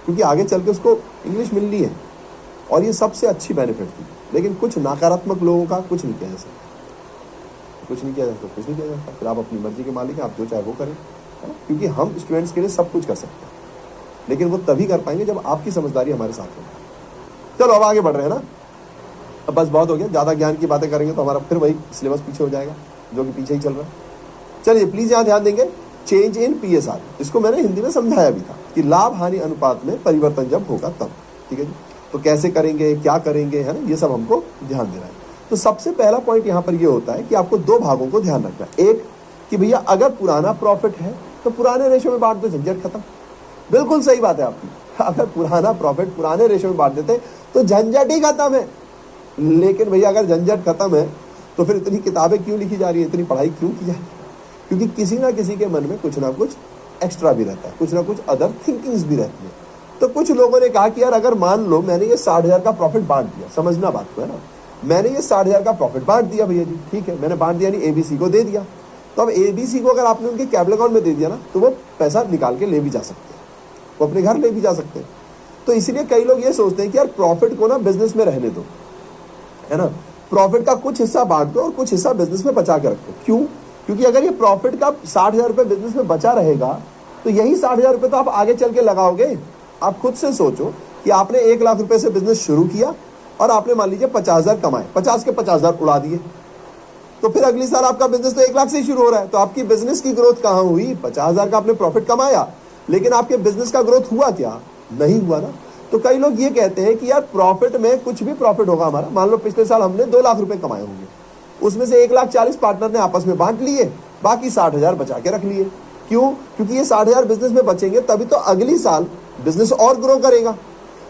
क्योंकि आगे चल के उसको इंग्लिश मिलनी है, और ये सबसे अच्छी बेनिफिट थी। लेकिन कुछ नकारात्मक लोगों का कुछ नहीं किया जा सकता, कुछ नहीं किया जा सकता, कुछ नहीं किया जा सकता। फिर आप अपनी मर्जी के मालिक हैं, आप जो चाहे वो करें, क्योंकि हम स्टूडेंट्स के लिए सब कुछ कर सकते हैं, लेकिन वो तभी कर पाएंगे जब आपकी समझदारी हमारे साथ हो। चलो अब आगे बढ़ रहे हैं ना, अब बस बहुत हो गया, ज़्यादा ज्ञान की बातें करेंगे तो हमारा फिर वही सिलेबस पीछे हो जाएगा, जो कि पीछे ही चल रहा है। चलिए प्लीज़ यहाँ ध्यान देंगे, चेंज इन पीएसआर, इसको मैंने हिंदी में समझाया भी था कि लाभ हानि अनुपात में परिवर्तन जब होगा तब, ठीक है जी। तो कैसे करेंगे, क्या करेंगे, है ना, ये सब हमको ध्यान देना है। तो सबसे पहला पॉइंट यहाँ पर ये होता है कि आपको 2 भागों को ध्यान रखना है। एक कि भैया अगर पुराना प्रॉफिट है तो पुराने रेशो में बांट दो, झंझट खत्म। बिल्कुल सही बात है आपकी, अगर पुराना प्रॉफिट पुराने रेशो में बांट देते तो झंझट ही खत्म है। लेकिन भैया अगर झंझट खत्म है तो फिर इतनी किताबें क्यों लिखी जा रही है, इतनी पढ़ाई क्यों की जा रही है? क्योंकि किसी ना किसी के मन में कुछ ना कुछ एक्स्ट्रा भी रहता है, कुछ ना कुछ अदर थिंकिंग्स भी रहती है। तो कुछ लोगों ने कहा कि यार अगर मान लो मैंने ये 60,000 का प्रॉफिट बांट दिया, समझना बात को, है ना, मैंने ये 60,000 का प्रॉफिट बांट दिया भैया जी, ठीक है, मैंने बांट दिया, नहीं एबीसी को दे दिया। तो अब एबीसी को अगर आपने उनके कैपिटल अकाउंट में दे दिया ना, तो वो पैसा निकाल के ले भी जा सकते हैं, वो अपने घर ले भी जा सकते हैं। तो इसलिए कई लोग ये सोचते हैं कि यार प्रॉफिट को ना बिजनेस में रहने दो, है ना, प्रॉफिट का कुछ हिस्सा बांट दो और कुछ हिस्सा बिजनेस में बचा के रखो। क्यों? क्योंकि अगर ये प्रॉफिट का 60,000 रुपये बिजनेस में बचा रहेगा तो यही 60,000 रुपये तो आप आगे चल के लगाओगे। आप खुद से सोचो कि आपने 1 लाख रुपए से बिजनेस शुरू किया और आपने मान लीजिए 50,000 कमाए, 50 के 50,000 उड़ा दिए, तो फिर अगली साल आपका बिजनेस तो 1 लाख से ही शुरू हो रहा है। तो आपकी बिजनेस की ग्रोथ कहाँ हुई? 50,000 का आपने प्रॉफिट कमाया, लेकिन आपके बिजनेस का ग्रोथ हुआ क्या? नहीं हुआ ना। तो कई लोग ये कहते हैं कि यार प्रॉफिट में कुछ भी प्रॉफिट होगा हमारा, मान लो पिछले साल हमने 2 लाख रुपए कमाए होंगे, उसमें से 1,40,000 पार्टनर ने आपस में बांट लिए, बाकी 60,000 बचा के रख लिए। क्यों? क्योंकि ये 60,000 बिजनेस में बचेंगे तभी तो अगली साल बिजनेस और ग्रो करेगा,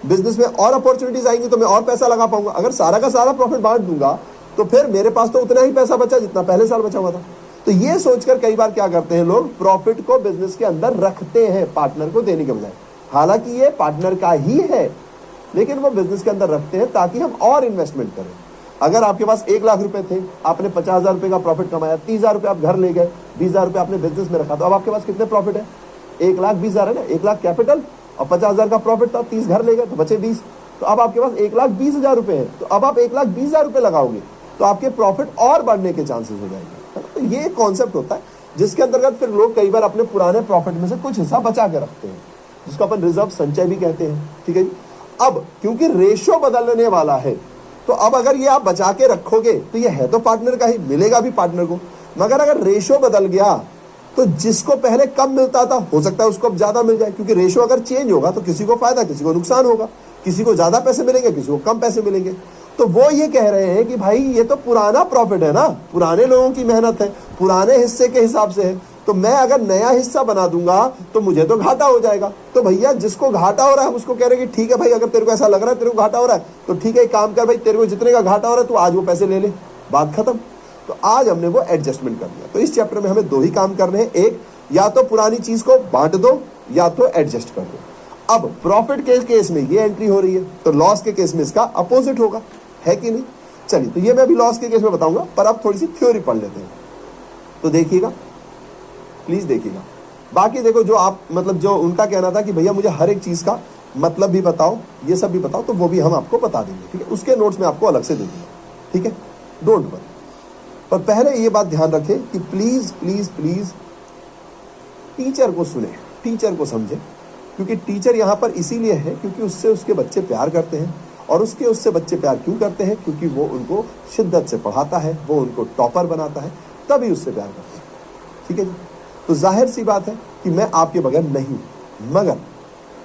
बिजनेस में और अपॉर्चुनिटीज आएंगी तो मैं और पैसा लगा पाऊंगा। अगर सारा का सारा प्रॉफिट बांट दूंगा तो फिर मेरे पास तो उतना ही पैसा बचा जितना पहले साल बचा हुआ था। तो ये सोचकर कई बार क्या करते हैं लोग, प्रॉफिट को बिजनेस के अंदर रखते हैं पार्टनर को देने के बजाय। हालांकि ये पार्टनर का ही है, लेकिन वो बिजनेस के अंदर रखते हैं ताकि हम और इन्वेस्टमेंट करें। अगर आपके पास 1 लाख रुपए थे, आपने 50,000 रुपए का प्रॉफिट कमाया, 30,000 रुपए आप घर ले गए, 20,000 रुपए आपने बिजनेस में रखा, तो अब आपके पास कितने प्रॉफिट है? 1,20,000 है ना। 1 लाख कैपिटल और 50,000 का प्रॉफिट था, 30 घर ले गए तो बचे 20, तो अब आपके पास 1,20,000 रुपए है। तो अब आप 1,20,000 रुपए लगाओगे तो आपके प्रॉफिट और बढ़ने के चांसेस हो जाएंगे। तो ये कॉन्सेप्ट होता है जिसके अंतर्गत फिर लोग कई बार अपने पुराने प्रॉफिट में से कुछ हिस्सा बचा के रखते हैं, जिसको अपन रिजर्व संचय भी कहते हैं। ठीक है जी। अब क्योंकि रेशो बदलने वाला है, तो अब अगर ये आप बचा के रखोगे तो ये है तो पार्टनर का ही, मिलेगा भी पार्टनर को। मगर अगर रेशो बदल गया तो जिसको पहले कम मिलता था हो सकता है उसको अब ज्यादा मिल जाए, क्योंकि रेशो अगर चेंज होगा तो किसी को फायदा किसी को नुकसान होगा, किसी को ज्यादा पैसे मिलेंगे किसी को कम पैसे मिलेंगे। तो वो ये कह रहे हैं कि भाई ये तो पुराना प्रॉफिट है ना, पुराने लोगों की मेहनत है, पुराने हिस्से के हिसाब से है, तो मैं अगर नया हिस्सा बना दूंगा तो मुझे तो घाटा हो जाएगा। तो भैया जिसको घाटा हो रहा है हम उसको कह रहे हैं कि ठीक है भाई, अगर तेरे को ऐसा लग रहा है तेरे को घाटा हो रहा है तो ठीक है, एक काम कर भाई, तेरे को जितने का घाटा हो रहा है तो आज वो पैसे ले ले, बात खत्म। तो आज हमने वो एडजस्टमेंट कर दिया। तो इस चैप्टर में हमें 2 ही काम करने हैं, एक या तो पुरानी चीज को बांट दो या तो एडजस्ट कर दो। अब प्रॉफिट के केस में ये एंट्री हो रही है, तो लॉस के केस में इसका अपोजिट होगा, है कि नहीं? चलिए, तो ये मैं अभी लॉस के केस में बताऊंगा, पर अब थोड़ी सी थ्योरी पढ़ लेते हैं। तो देखिएगा, प्लीज देखिएगा। बाकी देखो, जो आप मतलब जो उनका कहना था कि भैया मुझे हर एक चीज का मतलब भी बताओ, ये सब भी बताओ, तो वो भी हम आपको बता देंगे। ठीक है, उसके नोट्स में आपको अलग से दे दूंगा। ठीक है, डोंट वरी। पर पहले ये बात ध्यान रखें कि प्लीज प्लीज प्लीज टीचर को सुने, टीचर को समझे, क्योंकि टीचर यहाँ पर इसीलिए है क्योंकि उससे उसके बच्चे प्यार करते हैं। और उससे बच्चे प्यार क्यों करते हैं? क्योंकि वो उनको शिद्दत से पढ़ाता है, वो उनको टॉपर बनाता है, तभी उससे प्यार करते हैं। ठीक है जी। तो जाहिर सी बात है कि मैं आपके बगैर नहीं, मगर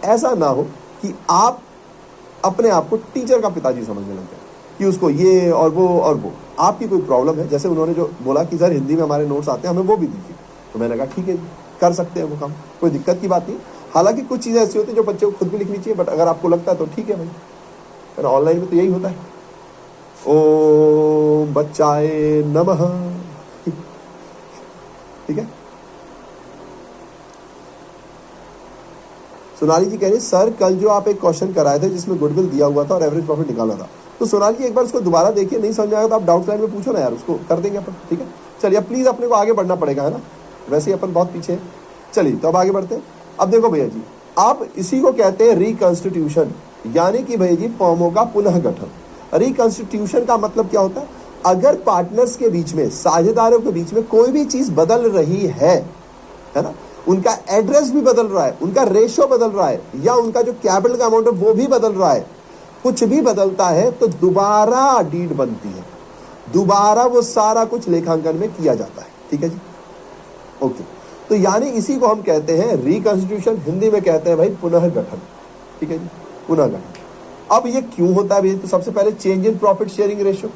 ऐसा ना हो कि आप अपने आप को टीचर का पिताजी समझने लग जाए कि उसको ये और वो आपकी कोई प्रॉब्लम है। जैसे उन्होंने जो बोला कि सर हिंदी में हमारे नोट्स आते हैं, हमें वो भी दीजिए, तो मैंने कहा ठीक है जी, कर सकते हैं वो काम, कोई दिक्कत की बात नहीं। हालांकि कुछ चीज़ें ऐसी होती है जो बच्चे को खुद भी लिखनी चाहिए, बट अगर आपको लगता है तो ठीक है भाई, ऑनलाइन में तो यही होता है। ओम बच्चाए नमः। ठीक है। सोनाली जी कह रही सर कल जो आप एक क्वेश्चन कराए थे जिसमें गुडविल दिया हुआ था और एवरेज प्रॉफिट निकाला था, तो सोनाली जी एक बार उसको दोबारा देखिए, नहीं समझ आएगा तो आप डाउट लाइन में पूछो ना यार, उसको कर देंगे अपन। ठीक है, चलिए अब प्लीज अपने को आगे बढ़ना पड़ेगा, है ना, वैसे ही अपन बहुत पीछे हैं। चलिए तो अब आगे बढ़ते हैं। अब देखो भैया जी, आप इसी को कहते हैं रिकंस्टिट्यूशन, यानी कि भैया जी फॉर्मों का पुनः गठन। रिकंस्टिट्यूशन का मतलब क्या होता है? अगर पार्टनर्स के बीच में, साझेदारों के बीच में कोई भी चीज बदल रही है ना, उनका एड्रेस भी बदल रहा है, उनका रेशो बदल रहा है, या उनका जो कैपिटल का अमाउंट है वो भी बदल रहा है, कुछ भी बदलता है, तो दोबारा डीड बनती है, दोबारा वो सारा कुछ लेखांकन में किया जाता है। ठीक है जी, ओके। तो यानी इसी को हम कहते हैं रिकंस्टिट्यूशन, हिंदी में कहते हैं भाई पुनः गठन। ठीक है जी, पुनः गठन। अब ये क्यों होता है भैया? तो सबसे पहले change in profit sharing ratio.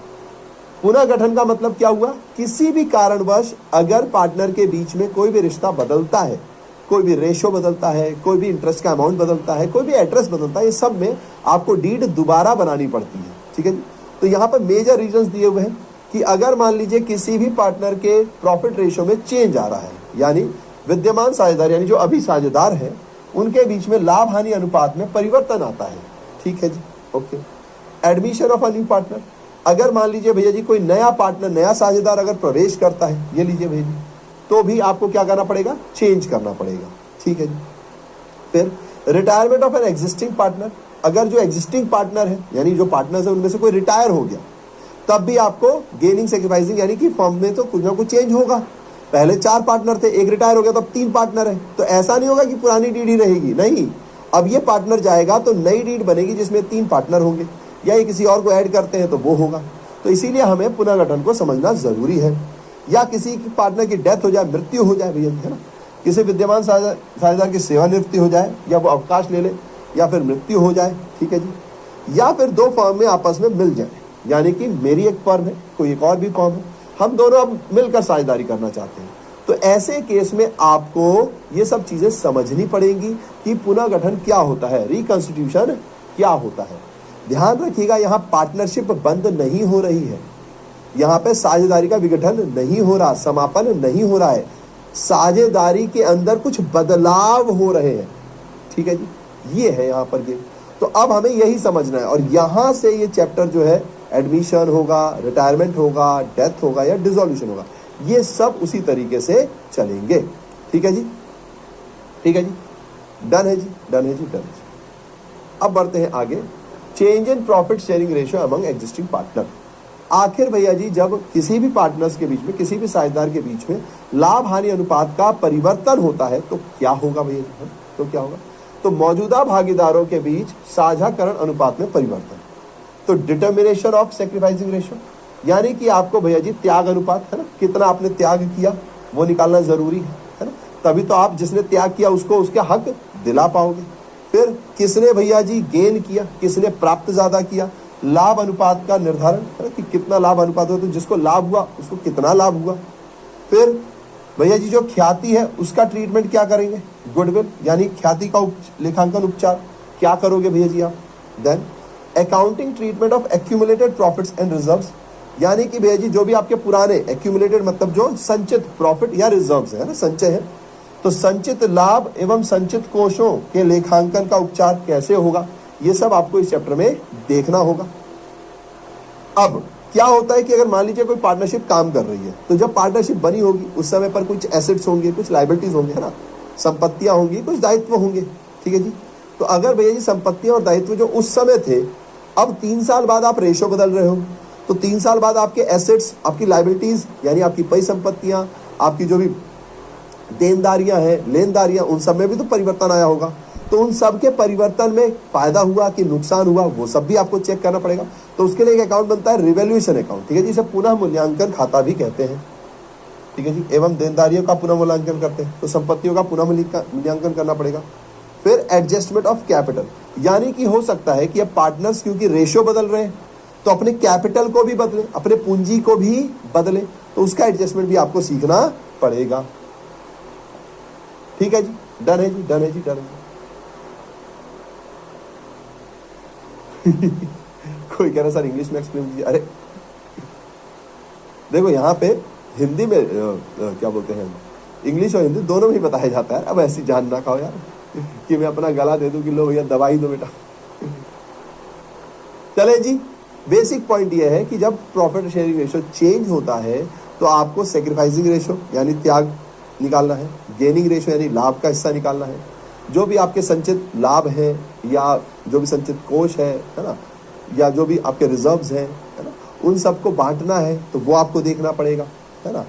पुनः गठन का मतलब क्या हुआ? किसी भी कारणवश अगर पार्टनर के बीच में कोई भी रिश्ता बदलता है, कोई भी रेशो बदलता है, कोई भी इंटरेस्ट का अमाउंट बदलता है, कोई भी एड्रेस बदलता है, ये सब में आपको डीड दोबारा बनानी पड़ती है। ठीक है जी। तो यहाँ पर मेजर रीजंस दिए हुए हैं कि अगर मान लीजिए किसी भी पार्टनर के प्रॉफिट रेशो में चेंज आ रहा है, यानी विद्यमान साझेदार यानी जो अभी साझेदार है उनके बीच में लाभ हानि अनुपात में परिवर्तन आता है। ठीक है जी, okay. Admission of a new partner, अगर मान लीजिए भैया जी कोई नया पार्टनर, नया साझेदार अगर प्रवेश करता है, ये लीजिए भैया जी, तो भी आपको क्या करना पड़ेगा? चेंज करना पड़ेगा। ठीक है जी। फिर retirement of an existing partner, अगर जो एग्जिस्टिंग पार्टनर है यानी जो पार्टनर्स है उनमें से कोई रिटायर हो गया, तब भी आपको गेनिंग सैक्रिफाइसिंग यानी कि फर्म में तो कुछ ना कुछ चेंज होगा। पहले 4 पार्टनर थे, एक रिटायर हो गया तो अब 3 पार्टनर है, तो ऐसा नहीं होगा कि पुरानी डीड ही रहेगी, नहीं, अब ये पार्टनर जाएगा तो नई डीड बनेगी जिसमें 3 पार्टनर होंगे, या ये किसी और को ऐड करते हैं तो वो होगा। तो इसीलिए हमें पुनर्गठन को समझना जरूरी है। या किसी पार्टनर की डेथ हो जाए, मृत्यु हो जाए भैया, है ना, किसी विद्यमान साझेदार की सेवानिवृत्ति हो जाए, या वो अवकाश ले ले, या फिर मृत्यु हो जाए, ठीक है जी, या फिर दो फर्म में आपस में मिल जाए, यानी कि मेरी एक फर्म है, कोई एक और भी फर्म है, हम दोनों अब मिलकर साझेदारी करना चाहते हैं, तो ऐसे केस में आपको ये सब चीजें समझनी पड़ेंगी कि पुनर्गठन क्या होता है, रिकंस्टिट्यूशन क्या होता है। ध्यान रखिएगा, यहाँ पार्टनरशिप बंद नहीं हो रही है, यहाँ पे साझेदारी का विघटन नहीं हो रहा, समापन नहीं हो रहा है, साझेदारी के अंदर कुछ बदलाव हो रहे हैं, ठीक है जी, ये है यहाँ पर गेम। तो अब हमें यही समझना है, और यहां से ये चैप्टर जो है एडमिशन होगा, रिटायरमेंट होगा, डेथ होगा या डिसॉल्यूशन होगा, ये सब उसी तरीके से चलेंगे, ठीक है जी, ठीक है जी, डन है जी, डन है जी, डन है जी। अब बढ़ते हैं आगे, change in profit sharing ratio among existing partner. आखिर भैया जी जब किसी भी पार्टनर्स के बीच में, किसी भी साझेदार के बीच में लाभ हानि अनुपात का परिवर्तन होता है तो क्या होगा भैया जी, तो क्या होगा, तो मौजूदा भागीदारों के बीच साझाकरण अनुपात में परिवर्तन, तो डिटर्मिनेशन ऑफ सैक्रिफाइसिंग रेशियो, यानी कि आपको भैया जी त्याग अनुपात है ना, कितना आपने त्याग किया वो निकालना जरूरी है ना, तभी तो आप जिसने त्याग किया उसको उसके हक दिला पाओगे। फिर किसने भैया जी गेन किया, किसने प्राप्त ज्यादा किया, लाभ अनुपात का निर्धारण है ना, कि कितना लाभ अनुपात हो, तो जिसको लाभ हुआ उसको कितना लाभ हुआ। फिर भैया जी जो ख्याति है उसका ट्रीटमेंट क्या करेंगे, गुडविल यानी ख्याति का लेखांकन उपचार क्या करोगे भैया जी आप। Then accounting treatment of accumulated profits and reserves, यानी कि भैया जी जो भी आपके पुराने एक्यूमुलेटेड मतलब जो संचित प्रॉफिट या रिजर्व्स है ना, संचय है, तो संचित लाभ एवं संचित कोषों के लेखांकन का उपचार कैसे होगा, ये सब आपको इस चैप्टर में देखना होगा। अब क्या होता है कि अगर मान लीजिए कोई पार्टनरशिप काम कर रही है, तो जब पार्टनरशिप बनी होगी उस समय पर कुछ एसेट्स होंगे, कुछ लायबिलिटीज होंगे, है ना, संपत्तियां होंगी, कुछ दायित्व होंगे, ठीक है जी। तो अगर भैया जी संपत्तियां और दायित्व जो उस समय थे, अब 3 साल बाद आप रेशो बदल रहे हो, तो 3 साल बाद आपके एसेट्स, आपकी लायबिलिटीज यानी आपकी परिसंपत्तियां, आपकी जो भी देनदारियां हैं, लेनदारियां, उन सब में भी तो परिवर्तन आया होगा, तो उन सब के परिवर्तन में फायदा हुआ कि नुकसान हुआ वो सब भी आपको चेक करना पड़ेगा। तो उसके लिए एक अकाउंट बनता है रिवैल्यूएशन अकाउंट, ठीक है जी, इसे पुनः मूल्यांकन खाता भी कहते हैं, ठीक है जी। एवं देनदारियों का पुनः मूल्यांकन करते हैं, तो संपत्तियों का पुनः मूल्यांकन करना पड़ेगा। फिर एडजस्टमेंट ऑफ कैपिटल, यानी कि हो सकता है कि अब पार्टनर्स क्योंकि रेशियो बदल रहे हैं तो अपने कैपिटल को भी बदले, अपने पूंजी को भी बदले, तो उसका एडजस्टमेंट भी आपको सीखना पड़ेगा, ठीक है जी, डन है जी, डन है जी, डन है जी। कोई कह रहा सर इंग्लिश में एक्सप्लेन कीजिए, अरे देखो यहाँ पे हिंदी में क्या बोलते हैं, इंग्लिश और हिंदी दोनों में ही बताया जाता है। अब ऐसी जान ना खाओ यार कि मैं अपना गला दे दूं कि लो भैया दवाई दो बेटा। चले जी, बेसिक पॉइंट ये है कि जब प्रॉफिट शेयरिंग रेशियो चेंज होता है तो आपको सैक्रिफाइसिंग रेशियो यानी त्याग निकालना है, गेनिंग रेशियो यानी लाभ का हिस्सा निकालना है, जो भी आपके संचित लाभ है या जो भी संचित कोष है ना, या जो भी आपके रिजर्व्स हैं, है ना, उन सबको बांटना है, तो वो आपको देखना पड़ेगा, है ना।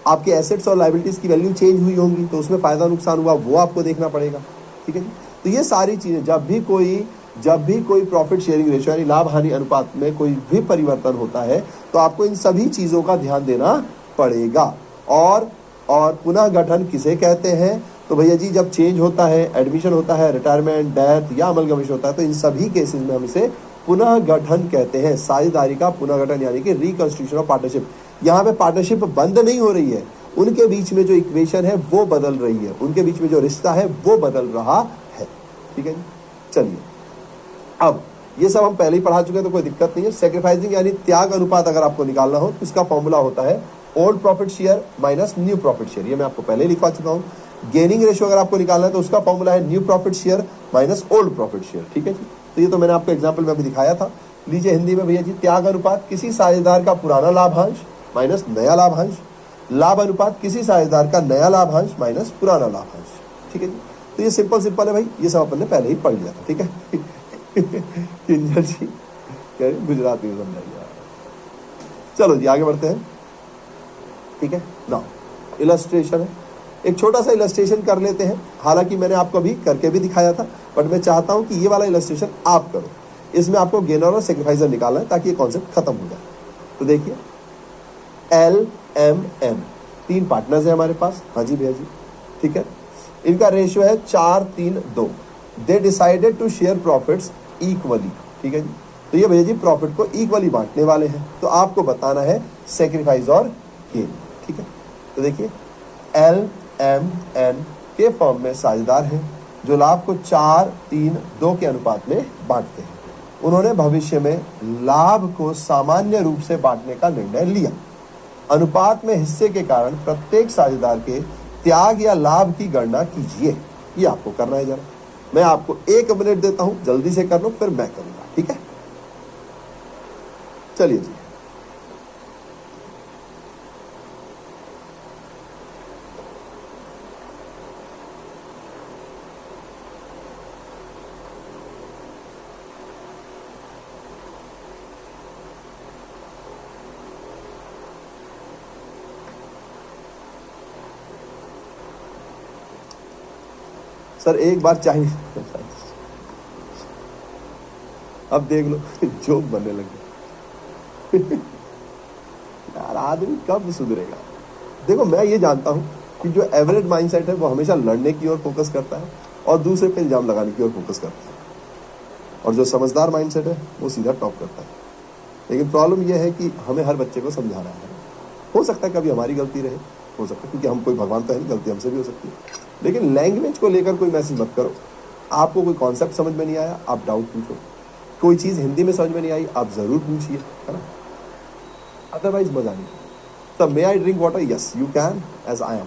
आपके एसेट्स और लायबिलिटीज की वैल्यू चेंज हुई होंगी तो उसमें फायदा नुकसान हुआ वो आपको देखना पड़ेगा, ठीक है जी। तो ये सारी चीजें जब भी कोई प्रॉफिट शेयरिंग रेशियो यानी लाभ हानि अनुपात में कोई भी परिवर्तन होता है तो आपको इन सभी चीजों का ध्यान देना पड़ेगा। और पुनः गठन किसे कहते हैं, तो भैया जी जब चेंज होता है, एडमिशन होता है, रिटायरमेंट, डेथ या अमलगमिशन होता है, तो इन सभी केसेस में हम इसे पुनः गठन कहते हैं, साझेदारी का पुनः गठन यानी कि रिकंस्टिट्यूशन ऑफ पार्टनरशिप। यहाँ पे पार्टनरशिप बंद नहीं हो रही है, उनके बीच में जो इक्वेशन है वो बदल रही है, उनके बीच में जो रिश्ता है वो बदल रहा है, ठीक है जी। चलिए, अब ये सब हम पहले ही पढ़ा चुके हैं तो कोई दिक्कत नहीं है। सैक्रिफाइसिंग यानी त्याग अनुपात अगर आपको निकालना हो तो इसका फॉर्मूला होता है old profit share minus new profit share, ये मैं आपको पहले लिखवा चुका हूँ। गेनिंग रेशियो अगर आपको निकालना है तो उसका फॉर्मूला है new profit share minus old profit share, ठीक है जी। तो ये तो मैंने आपको एग्जाम्पल में अभी दिखाया था। लीजिए हिंदी में भैया जी, त्याग अनुपात किसी साझेदार का पुराना लाभांश माइनस नया लाभांश, लाभ अनुपात किसी साझेदार का नया लाभांश माइनस पुराना लाभांश, ठीक है जी। तो ये सिंपल है भाई, ये सब अपन ने पहले ही पढ़ लिया था, ठीक है। किंजल जी गुजराती में समझाइए। चलो जी आगे बढ़ते हैं, ठीक है ना। इलस्ट्रेशन है, एक छोटा सा इलस्ट्रेशन कर लेते हैं, हालांकि मैंने आपको अभी करके भी दिखाया था, बट मैं चाहता हूं कि ये वाला इलस्ट्रेशन आप करो। इसमें आपको गेनर और सैक्रिफाइसर निकालना है ताकि ये कॉन्सेप्ट खत्म हो जाए। तो देखिए LMN 3 पार्टनर्स है हमारे पास, हाँ जी भैया जी, ठीक है। इनका रेशियो है 4-3-2। They decided to share profits equally. ठीक है जी, तो ये भैया जी प्रॉफिट को इक्वली बांटने वाले हैं। तो आपको बताना है सेक्रीफाइस और गेन। ठीक है, तो देखिए LMN के फर्म में साझेदार हैं जो लाभ को 4-3-2 के अनुपात में बांटते हैं। उन्होंने भविष्य में लाभ को सामान्य रूप से बांटने का निर्णय लिया। अनुपात में हिस्से के कारण प्रत्येक साझेदार के त्याग या लाभ की गणना कीजिए। ये आपको करना है। जरा मैं आपको 1 मिनट देता हूं, जल्दी से कर लो, फिर मैं करूंगा। ठीक है, चलिए जी। सर एक बार चाहिए, अब देख लो जोक बनने लगे। यार आदमी कब सुधरेगा। देखो मैं ये जानता हूं कि जो एवरेज माइंडसेट है वो हमेशा लड़ने की ओर फोकस करता है और दूसरे पे इल्जाम लगाने की ओर फोकस करता है, और जो समझदार माइंडसेट है वो सीधा टॉप करता है। लेकिन प्रॉब्लम यह है कि हमें हर बच्चे को समझाना है। हो सकता है कभी हमारी गलती रहे, हो सकता है, क्योंकि हम कोई भगवान तो है नहीं, गलती हमसे भी हो सकती है। लेकिन लैंग्वेज को लेकर कोई मैसेज मत करो। आपको कोई कॉन्सेप्ट समझ में नहीं आया, आप डाउट पूछो। कोई चीज़ हिंदी में समझ में नहीं आई, आप ज़रूर पूछिए, है ना, अदरवाइज मजा नहीं। तो may I drink water? Yes you can, as I am.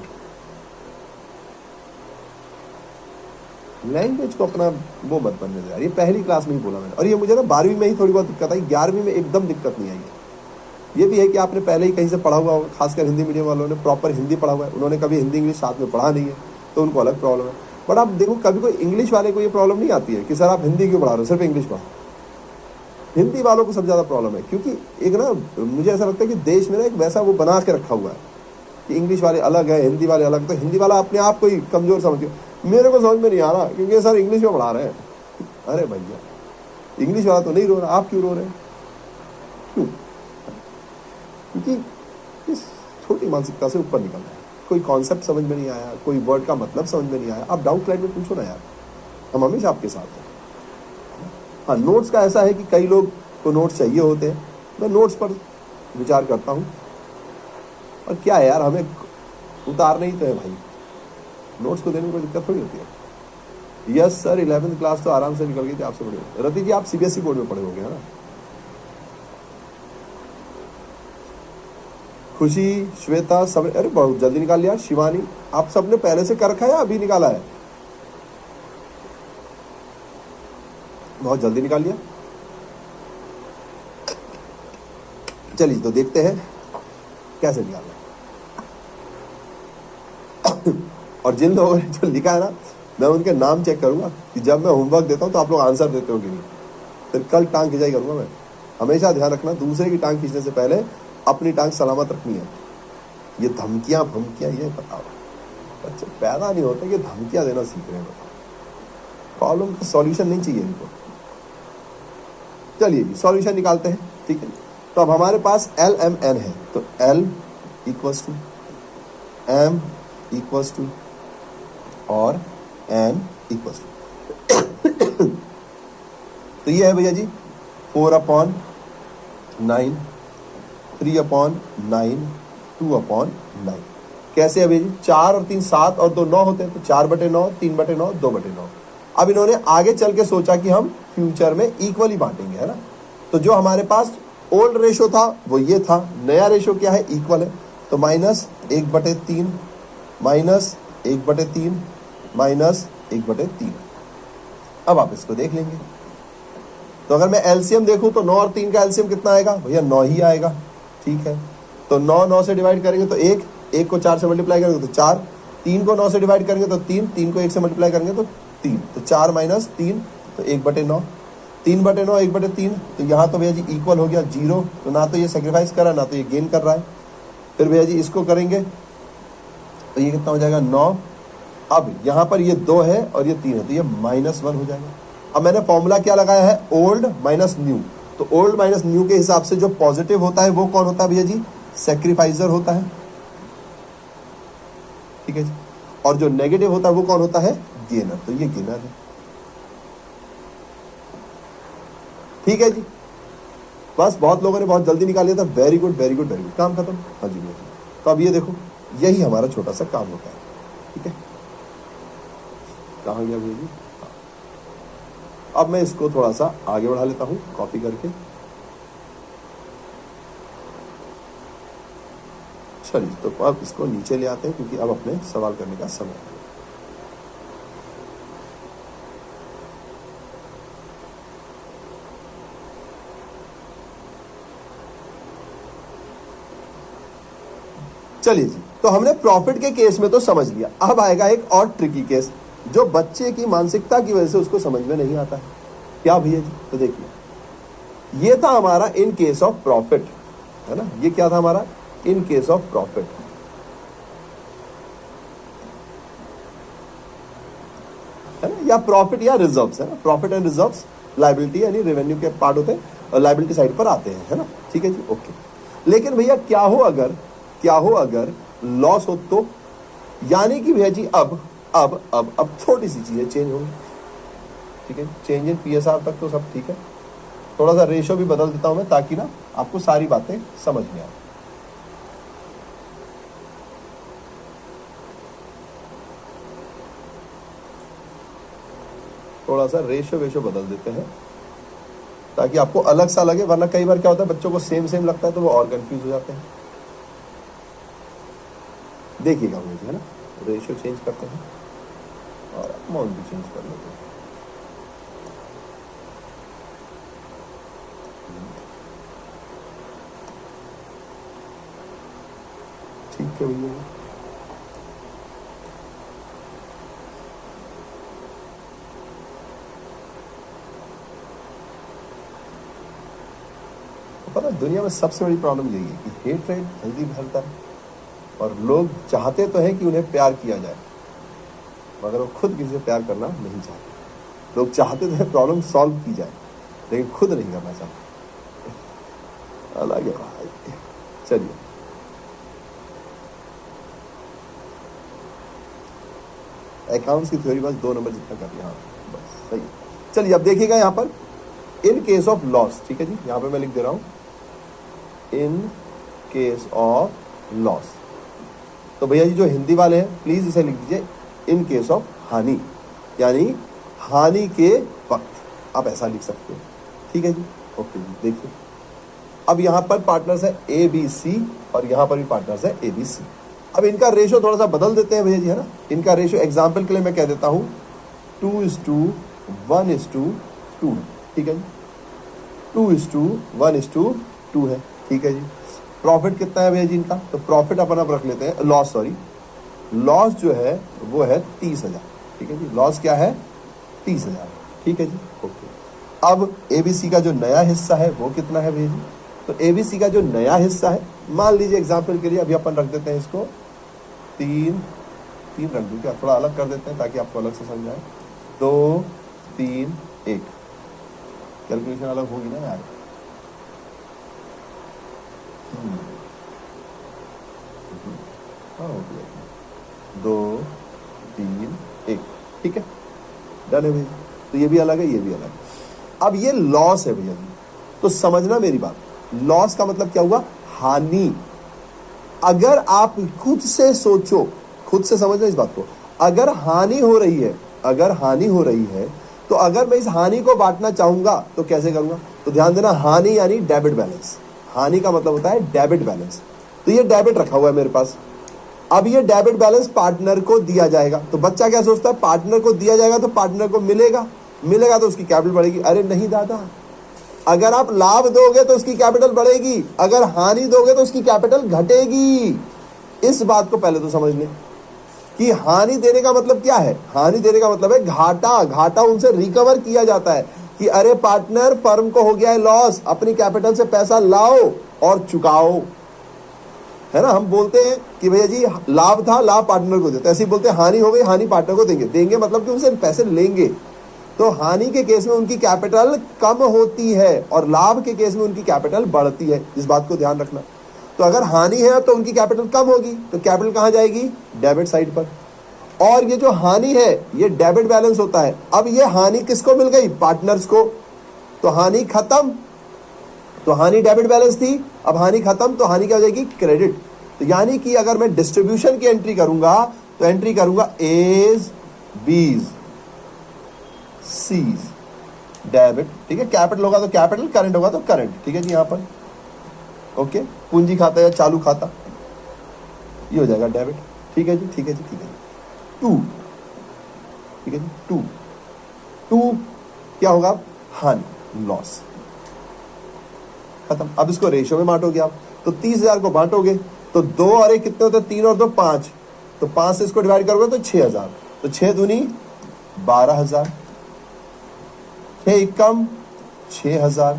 Language को अपना वो मत बनने दे यार। ये पहली क्लास में ही बोला मैंने, और ये मुझे ना 12वीं में ही थोड़ी बहुत दिक्कत आई, 11वीं में एकदम दिक्कत नहीं आई। ये भी है कि आपने पहले ही कहीं से पढ़ा हुआ होगा, खासकर हिंदी मीडियम वालों ने प्रॉपर हिंदी पढ़ा हुआ है, उन्होंने कभी हिंदी इंग्लिश साथ में पढ़ा नहीं है, तो उनको अलग प्रॉब्लम है। बट आप देखो कभी कोई इंग्लिश वाले को ये प्रॉब्लम नहीं आती है कि सर आप हिंदी क्यों पढ़ा रहे हो, सिर्फ इंग्लिश पढ़ो। हिंदी वालों को सबसे ज़्यादा प्रॉब्लम है, क्योंकि एक ना मुझे ऐसा लगता है कि देश में ना एक वैसा वो बना के रखा हुआ है कि इंग्लिश वाले अलग है, हिंदी वाले अलग। तो हिंदी वाला अपने आप को ही कमज़ोर समझे, मेरे को समझ में नहीं आ रहा क्योंकि सर इंग्लिश में पढ़ा रहे हैं। अरे भैया इंग्लिश वाला तो नहीं रो रहा, आप क्यों रो रहे हैं? क्यों? क्योंकि इस छोटी मानसिकता से ऊपर निकलना है। कोई कॉन्सेप्ट समझ में नहीं आया, कोई वर्ड का मतलब समझ में नहीं आया, आप डाउट लाइन में पूछो ना यार, हम हमेशा आपके साथ हैं। हाँ, नोट्स का ऐसा है कि कई लोग को नोट्स चाहिए होते हैं, मैं नोट्स पर विचार करता हूँ। और क्या है यार, हमें उतारना ही तो है भाई, नोट्स को देने में कोई दिक्कत थोड़ी होती है। यस सर 11th क्लास तो आराम से निकल गई थी, आपसे बड़ी। रति जी आप CBSE बोर्ड में पढ़े होंगे, है ना? खुशी, श्वेता, सब, अरे बहुत जल्दी निकाल लिया। शिवानी, आप सबने पहले से कर रखा है या अभी निकाला है? बहुत जल्दी निकाल लिया। चलिए तो देखते हैं कैसे निकालना। और जिन लोगों ने जो लिखा है ना, मैं उनके नाम चेक करूंगा कि जब मैं होमवर्क देता हूं तो आप लोग आंसर देते हो कि नहीं, फिर कल टांग खिंचाई करूंगा मैं। हमेशा ध्यान रखना, दूसरे की टांग खींचने से पहले अपनी टांग सलामत रखनी है। ये धमकियां भमकियां, ये बताओ बच्चे पैदा नहीं होते कि धमकियां देना सीख रहे हैं। बताओ प्रॉब्लम का सॉल्यूशन नहीं चाहिए इनको। चलिए सॉल्यूशन निकालते हैं, ठीक है। तो अब हमारे पास LMN है, तो L equals to M equals to और N इक्वल्स टू तो ये है भैया जी 4/9, 3/9, 2/9। कैसे है भैया जी? 4 और 3 7 और 2 9 होते हैं, तो 4/9, 3/9, 2/9। अब इन्होंने आगे चल के सोचा कि हम फ्यूचर में इक्वली बांटेंगे, है ना। तो जो हमारे पास ओल्ड रेशो था वो ये था, नया रेशो क्या है? इक्वल है। तो -1/3 -1/3 -1/3। अब आप इसको देख लेंगे। तो अगर मैं एलसीएम देखूं तो 9 और 3 का एलसीएम कितना आएगा भैया? 9 ही आएगा, ठीक है। तो 9 से डिवाइड करेंगे तो 1 को 4 से मल्टीप्लाई करेंगे तो 4, 3 को 9 से डिवाइड करेंगे तो 3 को 1 से मल्टीप्लाई करेंगे तो 3, तो 4 - 3 तो 1/9, 3/9 1/3। तो यहाँ तो भैया जी इक्वल हो गया 0, तो ना तो ये सेक्रीफाइस कर रहा है ना तो ये गेन कर रहा है। फिर भैया जी इसको करेंगे तो ये कितना हो जाएगा? 9। अब यहाँ पर ये 2 है और ये 3 है, तो ये -1 हो जाएगा। अब मैंने फॉर्मूला क्या लगाया है? Old minus new. तो ओल्ड माइनस न्यू के हिसाब से जो पॉजिटिव होता है वो कौन होता है भैया जी? सेक्रीफाइजर होता है, ठीक है जी। और जो नेगेटिव होता है वो कौन होता है? गेनर। तो ये गेनर है। ठीक है जी, बस बहुत लोगों ने बहुत जल्दी निकाल लिया था। Very good very good very good, काम खत्म। हाँ जी भैया। तो अब ये देखो, यही हमारा छोटा सा काम होता है। ठीक है, कहाँ गया भैया जी? अब मैं इसको थोड़ा सा आगे बढ़ा लेता हूं कॉपी करके। चलिए, तो अब इसको नीचे ले आते हैं क्योंकि अब अपने सवाल करने का समय है। चलिए जी, तो हमने प्रॉफिट के केस में तो समझ लिया। अब आएगा एक और ट्रिकी केस जो बच्चे की मानसिकता की वजह से उसको समझ में नहीं आता है। क्या भैया जी? तो देखिए, ये था हमारा इन केस ऑफ प्रॉफिट, है ना। ये क्या था हमारा? इन केस ऑफ प्रॉफिट, है ना, या प्रॉफिट या रिजर्व्स, है ना। प्रॉफिट एंड रिजर्व्स लायबिलिटी यानी रेवेन्यू के पार्ट होते हैं और लायबिलिटी साइड पर आते हैं, है ना। ठीक है जी, ओके। लेकिन भैया क्या हो अगर लॉस हो तो? यानी कि भैया जी अब थोड़ी सी चीजें चेंज होंगी। ठीक है, चेंज इन पीएसआर तक तो सब ठीक है। थोड़ा सा रेशो भी बदल देता हूं मैं ताकि ना आपको सारी बातें समझ में आए। थोड़ा सा रेशो वेशो बदल देते हैं ताकि आपको अलग सा लगे, वरना कई बार क्या होता है बच्चों को सेम सेम लगता है तो वो और कंफ्यूज हो जाते हैं। देखिएगा मुझे, है ना, रेशियो चेंज करते हैं और अमाउंट भी चेंज कर लेते हैं। ठीक है भैया, पता है दुनिया में सबसे बड़ी प्रॉब्लम यही है कि हेट रेट जल्दी फैलता है और लोग चाहते तो हैं कि उन्हें प्यार किया जाए मगर वो खुद किसी से प्यार करना नहीं चाहते। लोग चाहते तो है प्रॉब्लम सॉल्व की जाए लेकिन खुद नहीं करना चाहते। अलग है भाई। चलिए, अकाउंट्स की थ्योरी बस 2 नंबर जितना कर दिया। हाँ बस सही है। चलिए, अब देखिएगा यहाँ पर इन केस ऑफ लॉस। ठीक है जी, यहाँ पे मैं लिख दे रहा हूँ इन केस ऑफ लॉस। तो भैया जी जो हिंदी वाले हैं प्लीज इसे लिख दीजिए इन केस ऑफ हानि, यानी हानि के वक्त आप ऐसा लिख सकते हो। ठीक है जी, ओके जी। देखिए, अब यहाँ पर पार्टनर्स है ए बी सी और यहाँ पर भी पार्टनर्स है ए बी सी। अब इनका रेशो थोड़ा सा बदल देते हैं भैया जी, है ना। इनका रेशो एग्जाम्पल के लिए मैं कह देता हूँ 2:1:2। ठीक है जी, 2:1:2 है। ठीक है जी। प्रॉफिट कितना है भैया जी इनका? तो प्रॉफिट अपन अब रख लेते हैं, लॉस जो है वो है 30,000। ठीक है जी, लॉस क्या है? 30,000। ठीक है जी, ओके। अब एबीसी का जो नया हिस्सा है वो कितना है भैया जी? तो एबीसी का जो नया हिस्सा है, मान लीजिए एग्जाम्पल के लिए अभी अपन रख देते हैं इसको 3 रख दूं क्या? थोड़ा अलग कर देते हैं ताकि आपको अलग से समझाए। 2 3 1 कैलकुलेशन अलग होगी ना यार। हाँ, 2 3 1। ठीक है, डन है भैया। तो ये भी अलग है, ये भी अलग है। अब ये लॉस है भैया जी, तो समझना मेरी बात। लॉस का मतलब क्या हुआ? हानि। अगर आप खुद से सोचो, खुद से समझना इस बात को, अगर हानि हो रही है तो अगर मैं इस हानि को बांटना चाहूंगा तो कैसे करूंगा? तो ध्यान देना, हानि यानी डेबिट बैलेंस। हानि का मतलब होता है डेबिट बैलेंस। तो ये डेबिट रखा हुआ है मेरे पास। अब ये डेबिट बैलेंस पार्टनर को दिया जाएगा। तो बच्चा क्या सोचता है? पार्टनर को दिया जाएगा तो पार्टनर को मिलेगा तो उसकी कैपिटल बढ़ेगी। अरे नहीं दादा, अगर आप लाभ दोगे तो उसकी कैपिटल बढ़ेगी, अगर हानि दोगे तो उसकी कैपिटल घटेगी। इस बात को पहले तो समझ लें कि हानि देने का मतलब क्या है। हानि देने का मतलब है घाटा उनसे रिकवर किया जाता है कि अरे पार्टनर, फर्म को हो गया है लॉस, अपनी कैपिटल से पैसा लाओ और चुकाओ, है ना। हम बोलते हैं कि भैया जी लाभ था, लाभ पार्टनर को देते, ऐसे ही बोलते हैं हानि हो गई, हानि पार्टनर को देंगे मतलब कि उनसे पैसे लेंगे। तो हानि के केस में उनकी कैपिटल कम होती है और लाभ के केस में उनकी कैपिटल बढ़ती है। इस बात को ध्यान रखना। तो अगर हानि है तो उनकी कैपिटल कम होगी, तो कैपिटल कहां जाएगी? डेबिट साइड पर। और ये जो हानि है ये डेबिट बैलेंस होता है। अब ये हानि किसको मिल गई? पार्टनर्स को। तो हानि खत्म, तो हानि डेबिट बैलेंस थी, अब हानि खत्म तो हानि क्या हो जाएगी? क्रेडिट। तो यानी कि अगर मैं डिस्ट्रीब्यूशन की एंट्री करूंगा तो एंट्री करूंगा एज, बीज, सीज, डेबिट। ठीक है, कैपिटल होगा तो कैपिटल, करंट होगा तो करंट। ठीक है जी, यहां पर ओके, पूंजी खाता या चालू खाता, ये हो जाएगा डेबिट। ठीक है जी, ठीक है जी, ठीक है जी। टू, ठीक है जी, टू, टू क्या होगा? हानि, लॉस, खत्म। अब इसको रेशियो में बांटोगे आप, तो 30,000 को बांटोगे तो 2 और 1 कितने होते हैं? 3 और 2 5, तो 5 से इसको डिवाइड करोगे तो 6,000, तो 6 दूनी 12,000, 6 एकम 6,000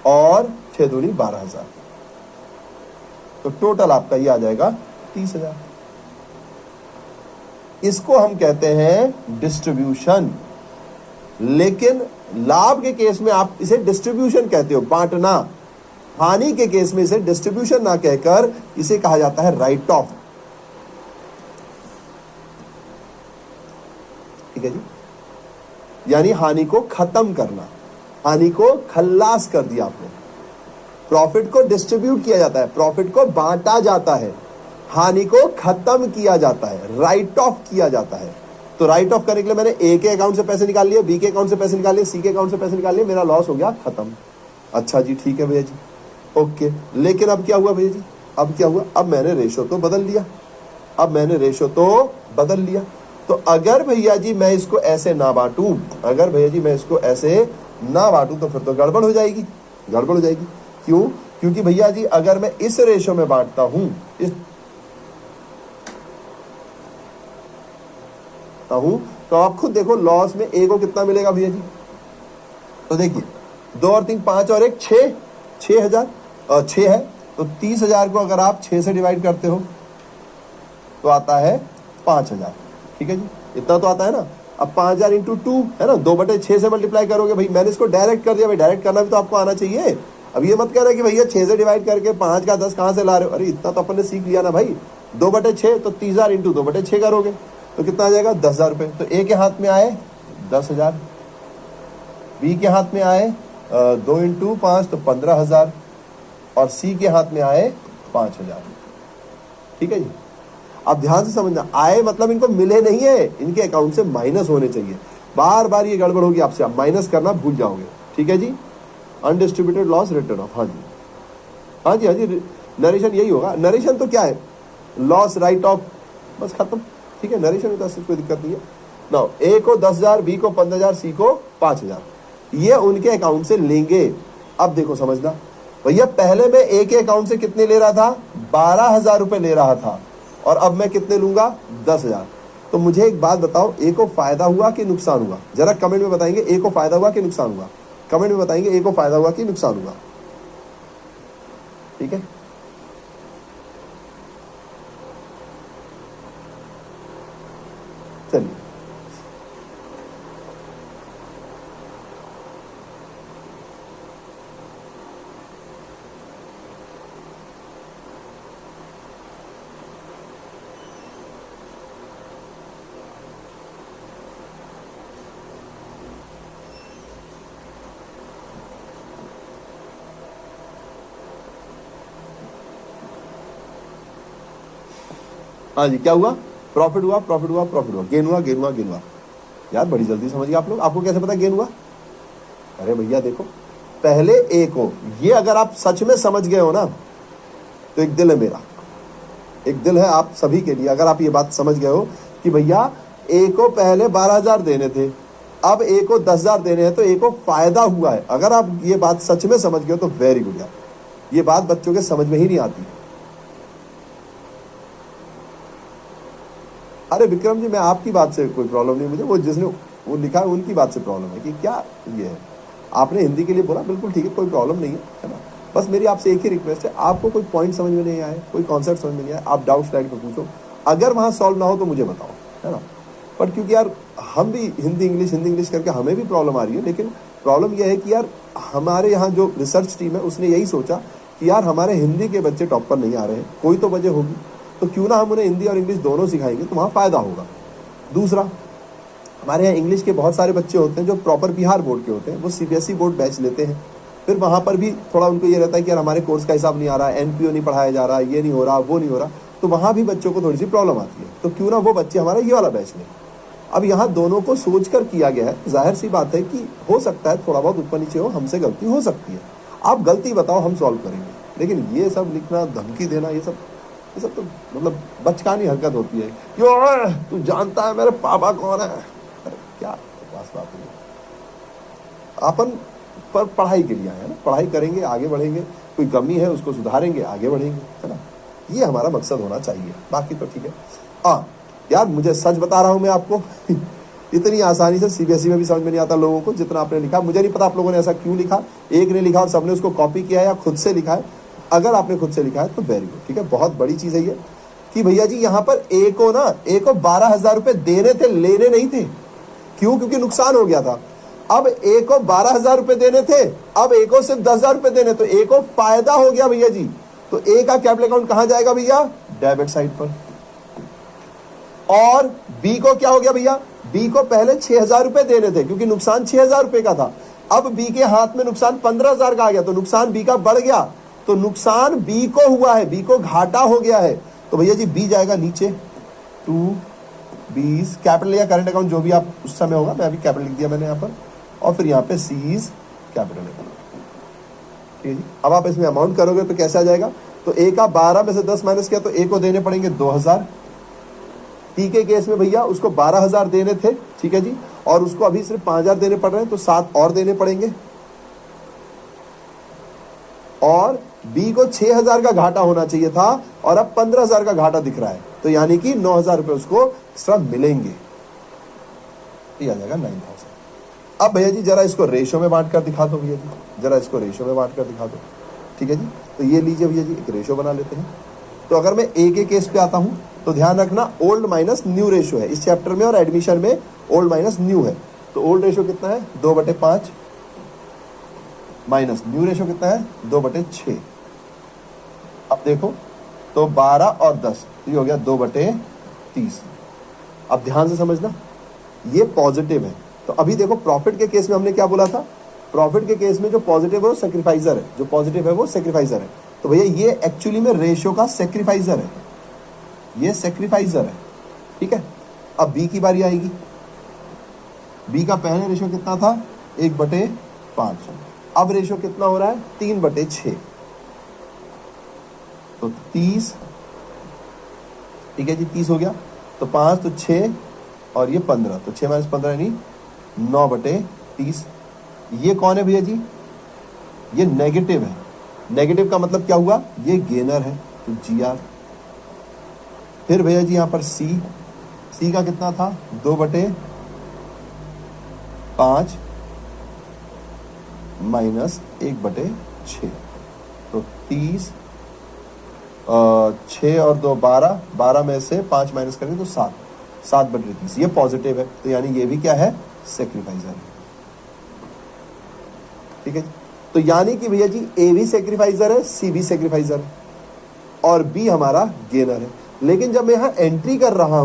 और 6 दूनी 12,000, तो टोटल आपका ये आ जाएगा 30,000। इसको हम कहते हैं डिस्ट्रीब्यूशन। लेकिन लाभ के केस में आप इसे डिस्ट्रीब्यूशन कहते हो, बांटना। हानि के केस में इसे डिस्ट्रीब्यूशन ना कहकर इसे कहा जाता है राइट ऑफ। ठीक है जी, यानी हानि को खत्म करना, हानि को खल्लास कर दिया आपने। प्रॉफिट को डिस्ट्रीब्यूट किया जाता है, प्रॉफिट को बांटा जाता है, हानि को खत्म किया जाता है, राइट ऑफ किया जाता है। तो राइट ऑफ करने के लिए मैंने ए के अकाउंट से पैसे निकाल लिए, बी के अकाउंट से पैसे निकाल लिए, सी के अकाउंट से पैसे निकाल लिए, मेरा लॉस हो गया खत्म। अच्छा जी, ठीक है भैया जी, ओके। लेकिन अब क्या हुआ भैया जी? अब क्या हुआ? अब मैंने रेशो तो बदल लिया, अब मैंने रेशो तो बदल लिया। तो अगर भैया जी मैं इसको ऐसे ना बांटूं, अगर भैया जी मैं इसको ऐसे ना बांटूं तो फिर तो गड़बड़ हो जाएगी, गड़बड़ हो जाएगी। क्यों? क्योंकि भैया जी अगर मैं इस रेशो में बांटता हूं, इस हूं, तो आप खुद देखो लॉस में ए को कितना मिलेगा भैया जी? तो देखिए 2 और 3 5 और 1 6, 6,000 और 6 है, तो 30,000 को अगर आप 6 से डिवाइड करते हो तो आता है 5,000। ठीक है जी, इतना तो आता है ना। अब 5,000 इंटू 2 है ना, 2/6 से मल्टीप्लाई करोगे। भाई मैंने इसको डायरेक्ट कर दिया, भाई डायरेक्ट करना भी तो आपको आना चाहिए। अब ये मत कहना कि भैया 6 से डिवाइड करके 5 का 10 कहां से ला रहे हो? अरे इतना तो अपन ने सीख लिया ना भाई। 2/6 तो 30,000 इंटू 2/6 करोगे तो कितना आ जाएगा? 10,000 रुपए। तो ए के हाथ में आए 10,000, बी के हाथ में आए 2 इंटू 5 तो 15,000 और सी के हाथ में आए 5,000। ठीक है जी, अब ध्यान से समझना, आए मतलब इनको मिले नहीं है, इनके अकाउंट से माइनस होने चाहिए। बार बार ये गड़बड़ होगी आपसे, आप माइनस करना भूल जाओगे। ठीक है जी, अनडिस्ट्रीब्यूटेड लॉस रिटर्न ऑफ। हाँ जी, हाँ जी, हाँ जी, नरेशन यही होगा। नरेशन तो क्या है? लॉस, राइट ऑफ, बस खत्म। ठीक है, नरेशन में तो कोई दिक्कत नहीं है ना। ए को 10,000, बी को 15,000, सी को 5,000, ये उनके अकाउंट से लेंगे। अब देखो समझना भैया, पहले मैं ए के अकाउंट से कितने ले रहा था? 12,000 रुपए ले रहा था, और अब मैं कितने लूंगा? 10,000। तो मुझे एक बात बताओ, ए को फायदा हुआ कि नुकसान हुआ? जरा कमेंट में बताएंगे ए को फायदा हुआ कि नुकसान हुआ? कमेंट में बताएंगे ए को फायदा हुआ कि नुकसान हुआ? ठीक है, चलिए हाँ जी, क्या हुआ? प्रॉफिट हुआ, प्रॉफिट हुआ, प्रॉफिट हुआ, गेन हुआ, गेन हुआ, गेन हुआ। यार बड़ी जल्दी समझ गए आप लोग। आपको कैसे पता गेन हुआ? अरे भैया देखो, पहले ए को, ये अगर आप सच में समझ गए हो ना, तो एक दिल है मेरा, एक दिल है आप सभी के लिए। अगर आप ये बात समझ गए हो कि भैया ए को पहले 12,000 देने थे, अब ए को 10,000 देने हैं, तो ए को फायदा हुआ है। अगर आप ये बात सच में समझ गए हो तो वेरी गुड यार। ये बात बच्चों के समझ में ही नहीं आती। अरे विक्रम जी, मैं आपकी बात से कोई प्रॉब्लम नहीं, मुझे वो जिसने वो लिखा है उनकी बात से प्रॉब्लम है कि क्या ये है। आपने हिंदी के लिए बोला, बिल्कुल ठीक है, कोई प्रॉब्लम नहीं है ना। बस मेरी आपसे एक ही रिक्वेस्ट है, आपको कोई पॉइंट समझ में नहीं आए, कोई कॉन्सेप्ट समझ में नहीं आए, आप डाउट स्लाइड पर पूछो। अगर वहाँ सॉल्व ना हो तो मुझे बताओ, है ना। पर क्योंकि यार हम भी हिंदी इंग्लिश करके हमें भी प्रॉब्लम आ रही है। लेकिन प्रॉब्लम यह है कि यार हमारे यहाँ जो रिसर्च टीम है उसने यही सोचा कि यार हमारे हिंदी के बच्चे टॉप पर नहीं आ रहे हैं, कोई तो वजह होगी। तो क्यों ना हम उन्हें हिंदी और इंग्लिश दोनों सिखाएंगे तो वहाँ फायदा होगा। दूसरा, हमारे यहाँ इंग्लिश के बहुत सारे बच्चे होते हैं जो प्रॉपर बिहार बोर्ड के होते हैं, वो सीबीएसई बोर्ड बैच लेते हैं, फिर वहाँ पर भी थोड़ा उनको ये रहता है कि यार हमारे कोर्स का हिसाब नहीं आ रहा, एनपीओ नहीं पढ़ाया जा रहा, ये नहीं हो रहा, वो नहीं हो रहा, तो वहाँ भी बच्चों को थोड़ी सी प्रॉब्लम आती है। तो क्यों ना वो बच्चे हमारा ये वाला बैच लें। अब यहाँ दोनों को सोच कर किया गया है। जाहिर सी बात है कि हो सकता है थोड़ा बहुत ऊपर नीचे हो, हमसे गलती हो सकती है, आप गलती बताओ, हम सॉल्व करेंगे। लेकिन ये सब लिखना, धमकी देना, ये सब तो मतलब बचकानी हरकत होती है। क्यों, तू जानता है मेरे पापा कौन है? अरे क्या बकवास बात है। अपन पर पढ़ाई के लिए आए हैं ना, पढ़ाई करेंगे, आगे बढ़ेंगे, कोई कमी है उसको सुधारेंगे, आगे बढ़ेंगे, है ना। ये हमारा मकसद होना चाहिए, बाकी तो ठीक है। यार मुझे सच बता रहा हूं मैं आपको इतनी आसानी से सीबीएसई में भी समझ में नहीं आता लोगों को जितना आपने लिखा। मुझे नहीं पता आप लोगों ने ऐसा क्यों लिखा, एक ने लिखा और सबने उसको कॉपी किया या खुद से लिखा है। अगर आपने खुद से लिखा है तो वेरी गुड, ठीक है, बहुत बड़ी चीज है ये कि भैया जी यहाँ पर ए को 12,000 रुपए देने थे, लेने नहीं थे। क्यों? क्योंकि नुकसान हो गया था। अब ए को 12,000 रुपए देने थे, अब ए को सिर्फ 10,000 रुपए देने, तो ए को फायदा हो गया भैया जी। तो ए का कैपिटल अकाउंट कहां जाएगा भैया? डेबिट साइड पर। और बी को क्या हो गया भैया? बी को पहले 6,000 रुपए देने थे क्योंकि नुकसान 6,000 रुपए का था। अब बी के हाथ में नुकसान 15,000 का आ गया, तो नुकसान बी का बढ़ गया, तो नुकसान बी को हुआ है, बी को घाटा हो गया है। तो भैया जी बी जाएगा नीचे, 2 कैपिटल या करंट अकाउंट जो भी आप उस समय होगा, मैं अभी कैपिटल लिख दिया मैंने यहाँ पर, और फिर यहाँ पे सी इज कैपिटल अकाउंट। ठीक है जी। अब आप इसमें अमाउंट करोगे तो कैसे आ जाएगा? तो ए का 12 में से 10 माइनस किया तो ए को देने पड़ेंगे 2,000। टी के केस में भैया उसको 12,000 देने थे, ठीक है जी, और उसको अभी सिर्फ 5,000 देने पड़ रहे हैं, तो 7 और देने पड़ेंगे। और बी को 6,000 का घाटा होना चाहिए था और अब 15,000 का घाटा दिख रहा है, तो यानी कि 9,000 रुपए उसको एक्स्ट्रा मिलेंगे। ये आ जाएगा 9,000। अब भैया जी जरा इसको रेशो में बांट कर दिखा दो भैया जी, जरा इसको रेशो में बांट कर दिखा दो। ठीक है जी, तो ये लीजिए भैया जी, एक रेशो बना लेते हैं। तो अगर मैं ए के केस पे आता हूं तो ध्यान रखना ओल्ड माइनस न्यू रेशो है इस चैप्टर में, और एडमिशन में ओल्ड माइनस न्यू है। तो ओल्ड रेशो कितना है? 2/5 माइनस न्यू रेशो कितना है? 2/6। अब देखो तो 12 और 10 ये हो गया 2/30। अब ध्यान से समझना, ये पॉजिटिव है। तो अभी देखो प्रॉफिट के केस में हमने क्या बोला था? प्रॉफिट के केस में जो पॉजिटिव है वो सेक्रीफाइजर है, जो पॉजिटिव है वो सेक्रीफाइजर है। तो भैया ये एक्चुअली में रेशियो का सेक्रीफाइजर है, ये सेक्रीफाइजर है। ठीक है, अब बी की बारी आएगी। बी का पहले रेशियो कितना था? 1/5। अब रेशियो कितना हो रहा है? 3/6। तो 30, ठीक है जी, 30 हो गया। तो 5 तो 6 और ये 15, तो 6 - 15 यानी 9/30। ये कौन है भैया जी? ये नेगेटिव है। नेगेटिव का मतलब क्या हुआ? ये गेनर है, तो GR। फिर भैया जी यहां पर सी का कितना था? 2/5 माइनस 1/6। तो 30, 6 और 2 12, 12 में से 5 माइनस करेंगे तो 7, 7/30। ये पॉजिटिव है, तो यानी ये भी क्या है? सेक्रीफाइजर है। ठीक है जी, तो यानी कि भैया जी ए भी सेक्रीफाइजर है, सी भी सेक्रीफाइजर है, और बी हमारा गेनर है। लेकिन जब मैं यहां एंट्री कर रहा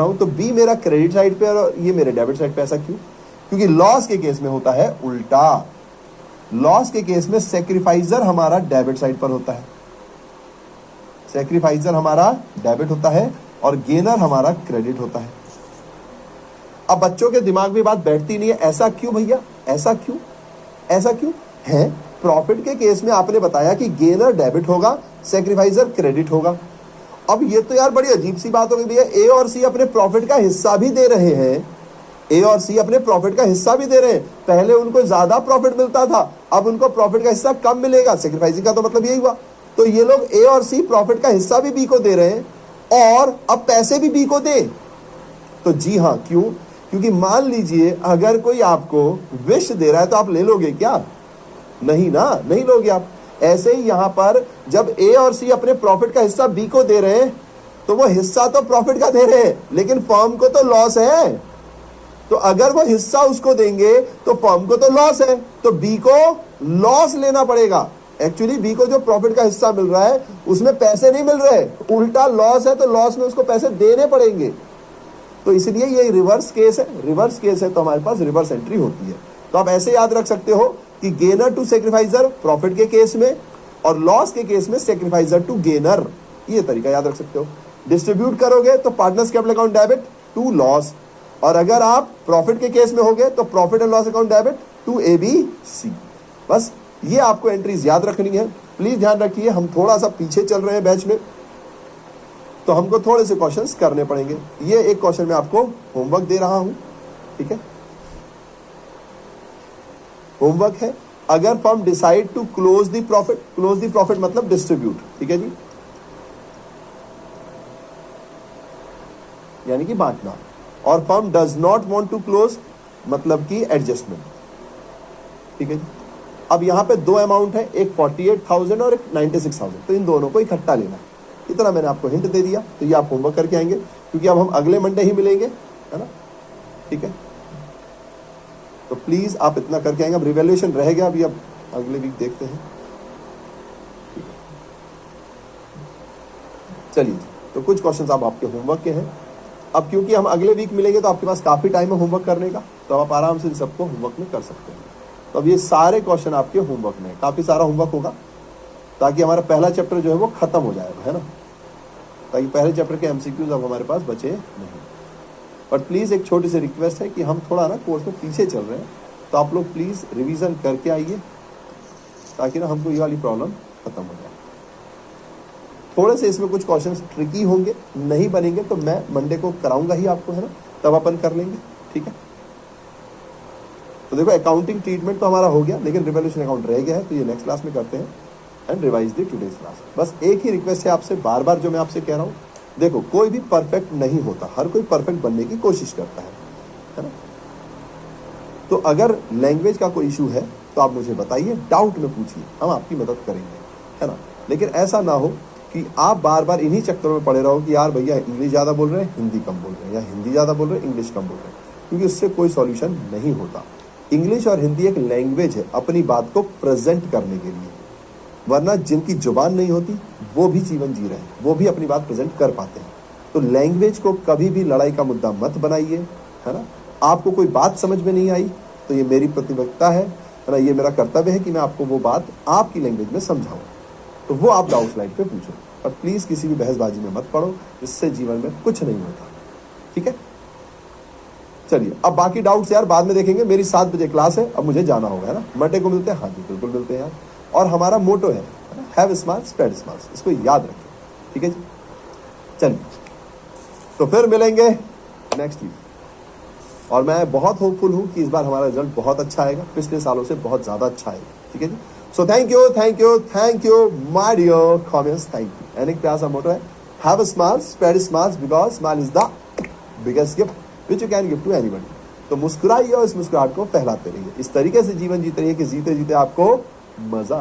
हूं तो बी मेरा क्रेडिट साइड पे और ये मेरे डेबिट साइड पे। ऐसा क्यों? क्योंकि लॉस के केस में होता है उल्टा। लॉस के केस में सेक्रीफाइजर हमारा डेबिट साइड पर होता है, सेक्रीफाइजर हमारा डेबिट होता है और गेनर हमारा क्रेडिट होता है। अब बच्चों के दिमाग में बात बैठती नहीं है, ऐसा क्यों भैया? ऐसा क्यों है? प्रॉफिट के केस में आपने बताया कि गेनर डेबिट होगा, सेक्रीफाइजर क्रेडिट होगा। अब ये तो यार बड़ी अजीब सी बात हो गई भैया, ए और सी अपने प्रॉफिट का हिस्सा भी दे रहे हैं, ए और सी अपने प्रॉफिट का हिस्सा भी दे रहे हैं। पहले उनको ज्यादा प्रॉफिट मिलता था, अब उनको प्रॉफिट का हिस्सा कम मिलेगा। सेक्रीफाइसिंग का तो मतलब यही हुआ। तो ये लोग ए और सी प्रॉफिट का हिस्सा भी बी को दे रहे हैं और अब पैसे भी बी को दे। तो जी हाँ, क्यों? क्योंकि मान लीजिए अगर कोई आपको विश दे रहा है तो आप ले लोगे क्या? नहीं ना, नहीं लोगे आप। ऐसे ही यहां पर जब ए और सी अपने प्रॉफिट का हिस्सा बी को दे रहे हैं तो वो हिस्सा तो प्रॉफिट का दे रहे हैं, लेकिन फर्म को तो लॉस है। तो अगर वो हिस्सा उसको देंगे तो फर्म को तो लॉस है, तो बी को लॉस लेना पड़ेगा। एक्चुअली बी को जो प्रॉफिट का हिस्सा मिल रहा है उसमें पैसे नहीं मिल रहे, उल्टा लॉस है तो लॉस में उसको पैसे देने पड़ेंगे। तो इसलिए ये रिवर्स केस है, रिवर्स केस है तो हमारे पास रिवर्स एंट्री होती है। तो आप ऐसे याद रख सकते हो कि गेनर टू सेक्रीफाइजर प्रॉफिट के केस में और लॉस के केस में सेक्रीफाइजर टू गेनर, ये तरीका याद रख सकते हो। डिस्ट्रीब्यूट करोगे तो partners capital account debit to loss, और अगर आप प्रॉफिट के केस में होगे तो profit and loss account debit to ABC। बस ये आपको एंट्रीज याद रखनी है। प्लीज ध्यान रखिए, हम थोड़ा सा पीछे चल रहे हैं बैच में, तो हमको थोड़े से क्वेश्चंस करने पड़ेंगे। ये एक क्वेश्चन मैं आपको होमवर्क दे रहा हूं, ठीक है। होमवर्क है, अगर firm decide to close the profit मतलब डिस्ट्रीब्यूट, ठीक है जी, यानी कि बांटना, और firm does not want to close मतलब कि एडजस्टमेंट, ठीक है जी। अब यहां पे दो अमाउंट है, एक 48,000 और एक 96,000, तो इन दोनों को इकट्ठा लेना है। इतना मैंने आपको हिंट दे दिया, तो ये आप होमवर्क करके आएंगे, क्योंकि अब हम अगले मंडे ही मिलेंगे, है ना, ठीक है। तो प्लीज आप इतना करके आएंगे। अब रिवैल्यूएशन रह गया, अभी अब अगले वीक देखते हैं। चलिए, तो कुछ क्वेश्चंस अब आपके होमवर्क के हैं। अब क्योंकि हम अगले वीक मिलेंगे तो आपके पास काफी टाइम है होमवर्क करने का, तो आप आराम से इन सबको होमवर्क में कर सकते हैं। तो अब ये सारे क्वेश्चन आपके होमवर्क में, काफी सारा होमवर्क होगा, ताकि हमारा पहला चैप्टर जो है वो खत्म हो जाएगा, है ना, ताकि पहले चैप्टर के MCQs अब हमारे पास बचे नहीं। बट प्लीज एक छोटी सी रिक्वेस्ट है कि हम थोड़ा ना कोर्स में पीछे चल रहे हैं, तो आप लोग प्लीज रिवीजन करके आइए, ताकि ना हमको ये वाली प्रॉब्लम खत्म हो जाए। थोड़े से इसमें कुछ क्वेश्चंस ट्रिकी होंगे, नहीं बनेंगे तो मैं मंडे को कराऊंगा ही आपको, है ना, तब अपन कर लेंगे, ठीक है। तो देखो, अकाउंटिंग ट्रीटमेंट तो हमारा हो गया, लेकिन रिवैल्यूएशन अकाउंट रह गया है, तो ये नेक्स्ट क्लास में करते हैं and revise the today's class. बस एक ही रिक्वेस्ट है आपसे, बार बार जो मैं आपसे कह रहा हूँ, देखो कोई भी परफेक्ट नहीं होता, हर कोई परफेक्ट बनने की कोशिश करता है ना। तो अगर लैंग्वेज का कोई इशू है तो आप मुझे बताइए, डाउट में पूछिए, हम आपकी मदद करेंगे, है ना। लेकिन ऐसा ना हो कि आप बार बार इन्हीं चक्करों में पड़े रहो कि यार भैया इंग्लिश ज़्यादा बोल रहे हैं, हिंदी कम बोल रहे हैं, या हिंदी ज़्यादा बोल रहे हैं, इंग्लिश कम बोल रहे हैं, क्योंकि उससे कोई सॉल्यूशन नहीं होता। इंग्लिश और हिंदी एक लैंग्वेज है अपनी बात को प्रेजेंट करने के लिए, वरना जिनकी जुबान नहीं होती वो भी जीवन जी रहे हैं, वो भी अपनी बात प्रेजेंट कर पाते हैं। तो लैंग्वेज को कभी भी लड़ाई का मुद्दा मत बनाइए, है ना। आपको कोई बात समझ में नहीं आई तो ये मेरी प्रतिबद्धता है ना, ये मेरा कर्तव्य है कि मैं आपको वो बात आपकी लैंग्वेज में समझाऊं, तो वो आप डाउट स्लाइड पे पूछो। और प्लीज किसी भी बहसबाजी में मत पड़ो, इससे जीवन में कुछ नहीं होता, ठीक है। चलिए, अब बाकी डाउट्स यार बाद में देखेंगे। मेरी 7 बजे क्लास है, अब मुझे जाना होगा, है ना। मंडे को मिलते हैं, हाँ जी बिल्कुल मिलते हैं यार। और हमारा मोटो है हैव स्मार्ट स्प्रेड स्मार्ट, इसको याद रखें, ठीक है जी। चलिए, तो फिर मिलेंगे नेक्स्ट वीक, और मैं बहुत होपफुल हूं कि इस बार हमारा रिजल्ट बहुत अच्छा आएगा, पिछले सालों से बहुत ज्यादा अच्छा आएगा, ठीक है जी। So thank you my dear comments, thank you. And एक प्यार सा मोटो है, have a smile, spread smile, because smile is the biggest gift which you can give to anybody. तो मुस्कुराइए और इस मुस्कुराहट को फैलाते रहिए, इस तरीके से जीवन जीते रहिए कि जीते जीते आपको मजा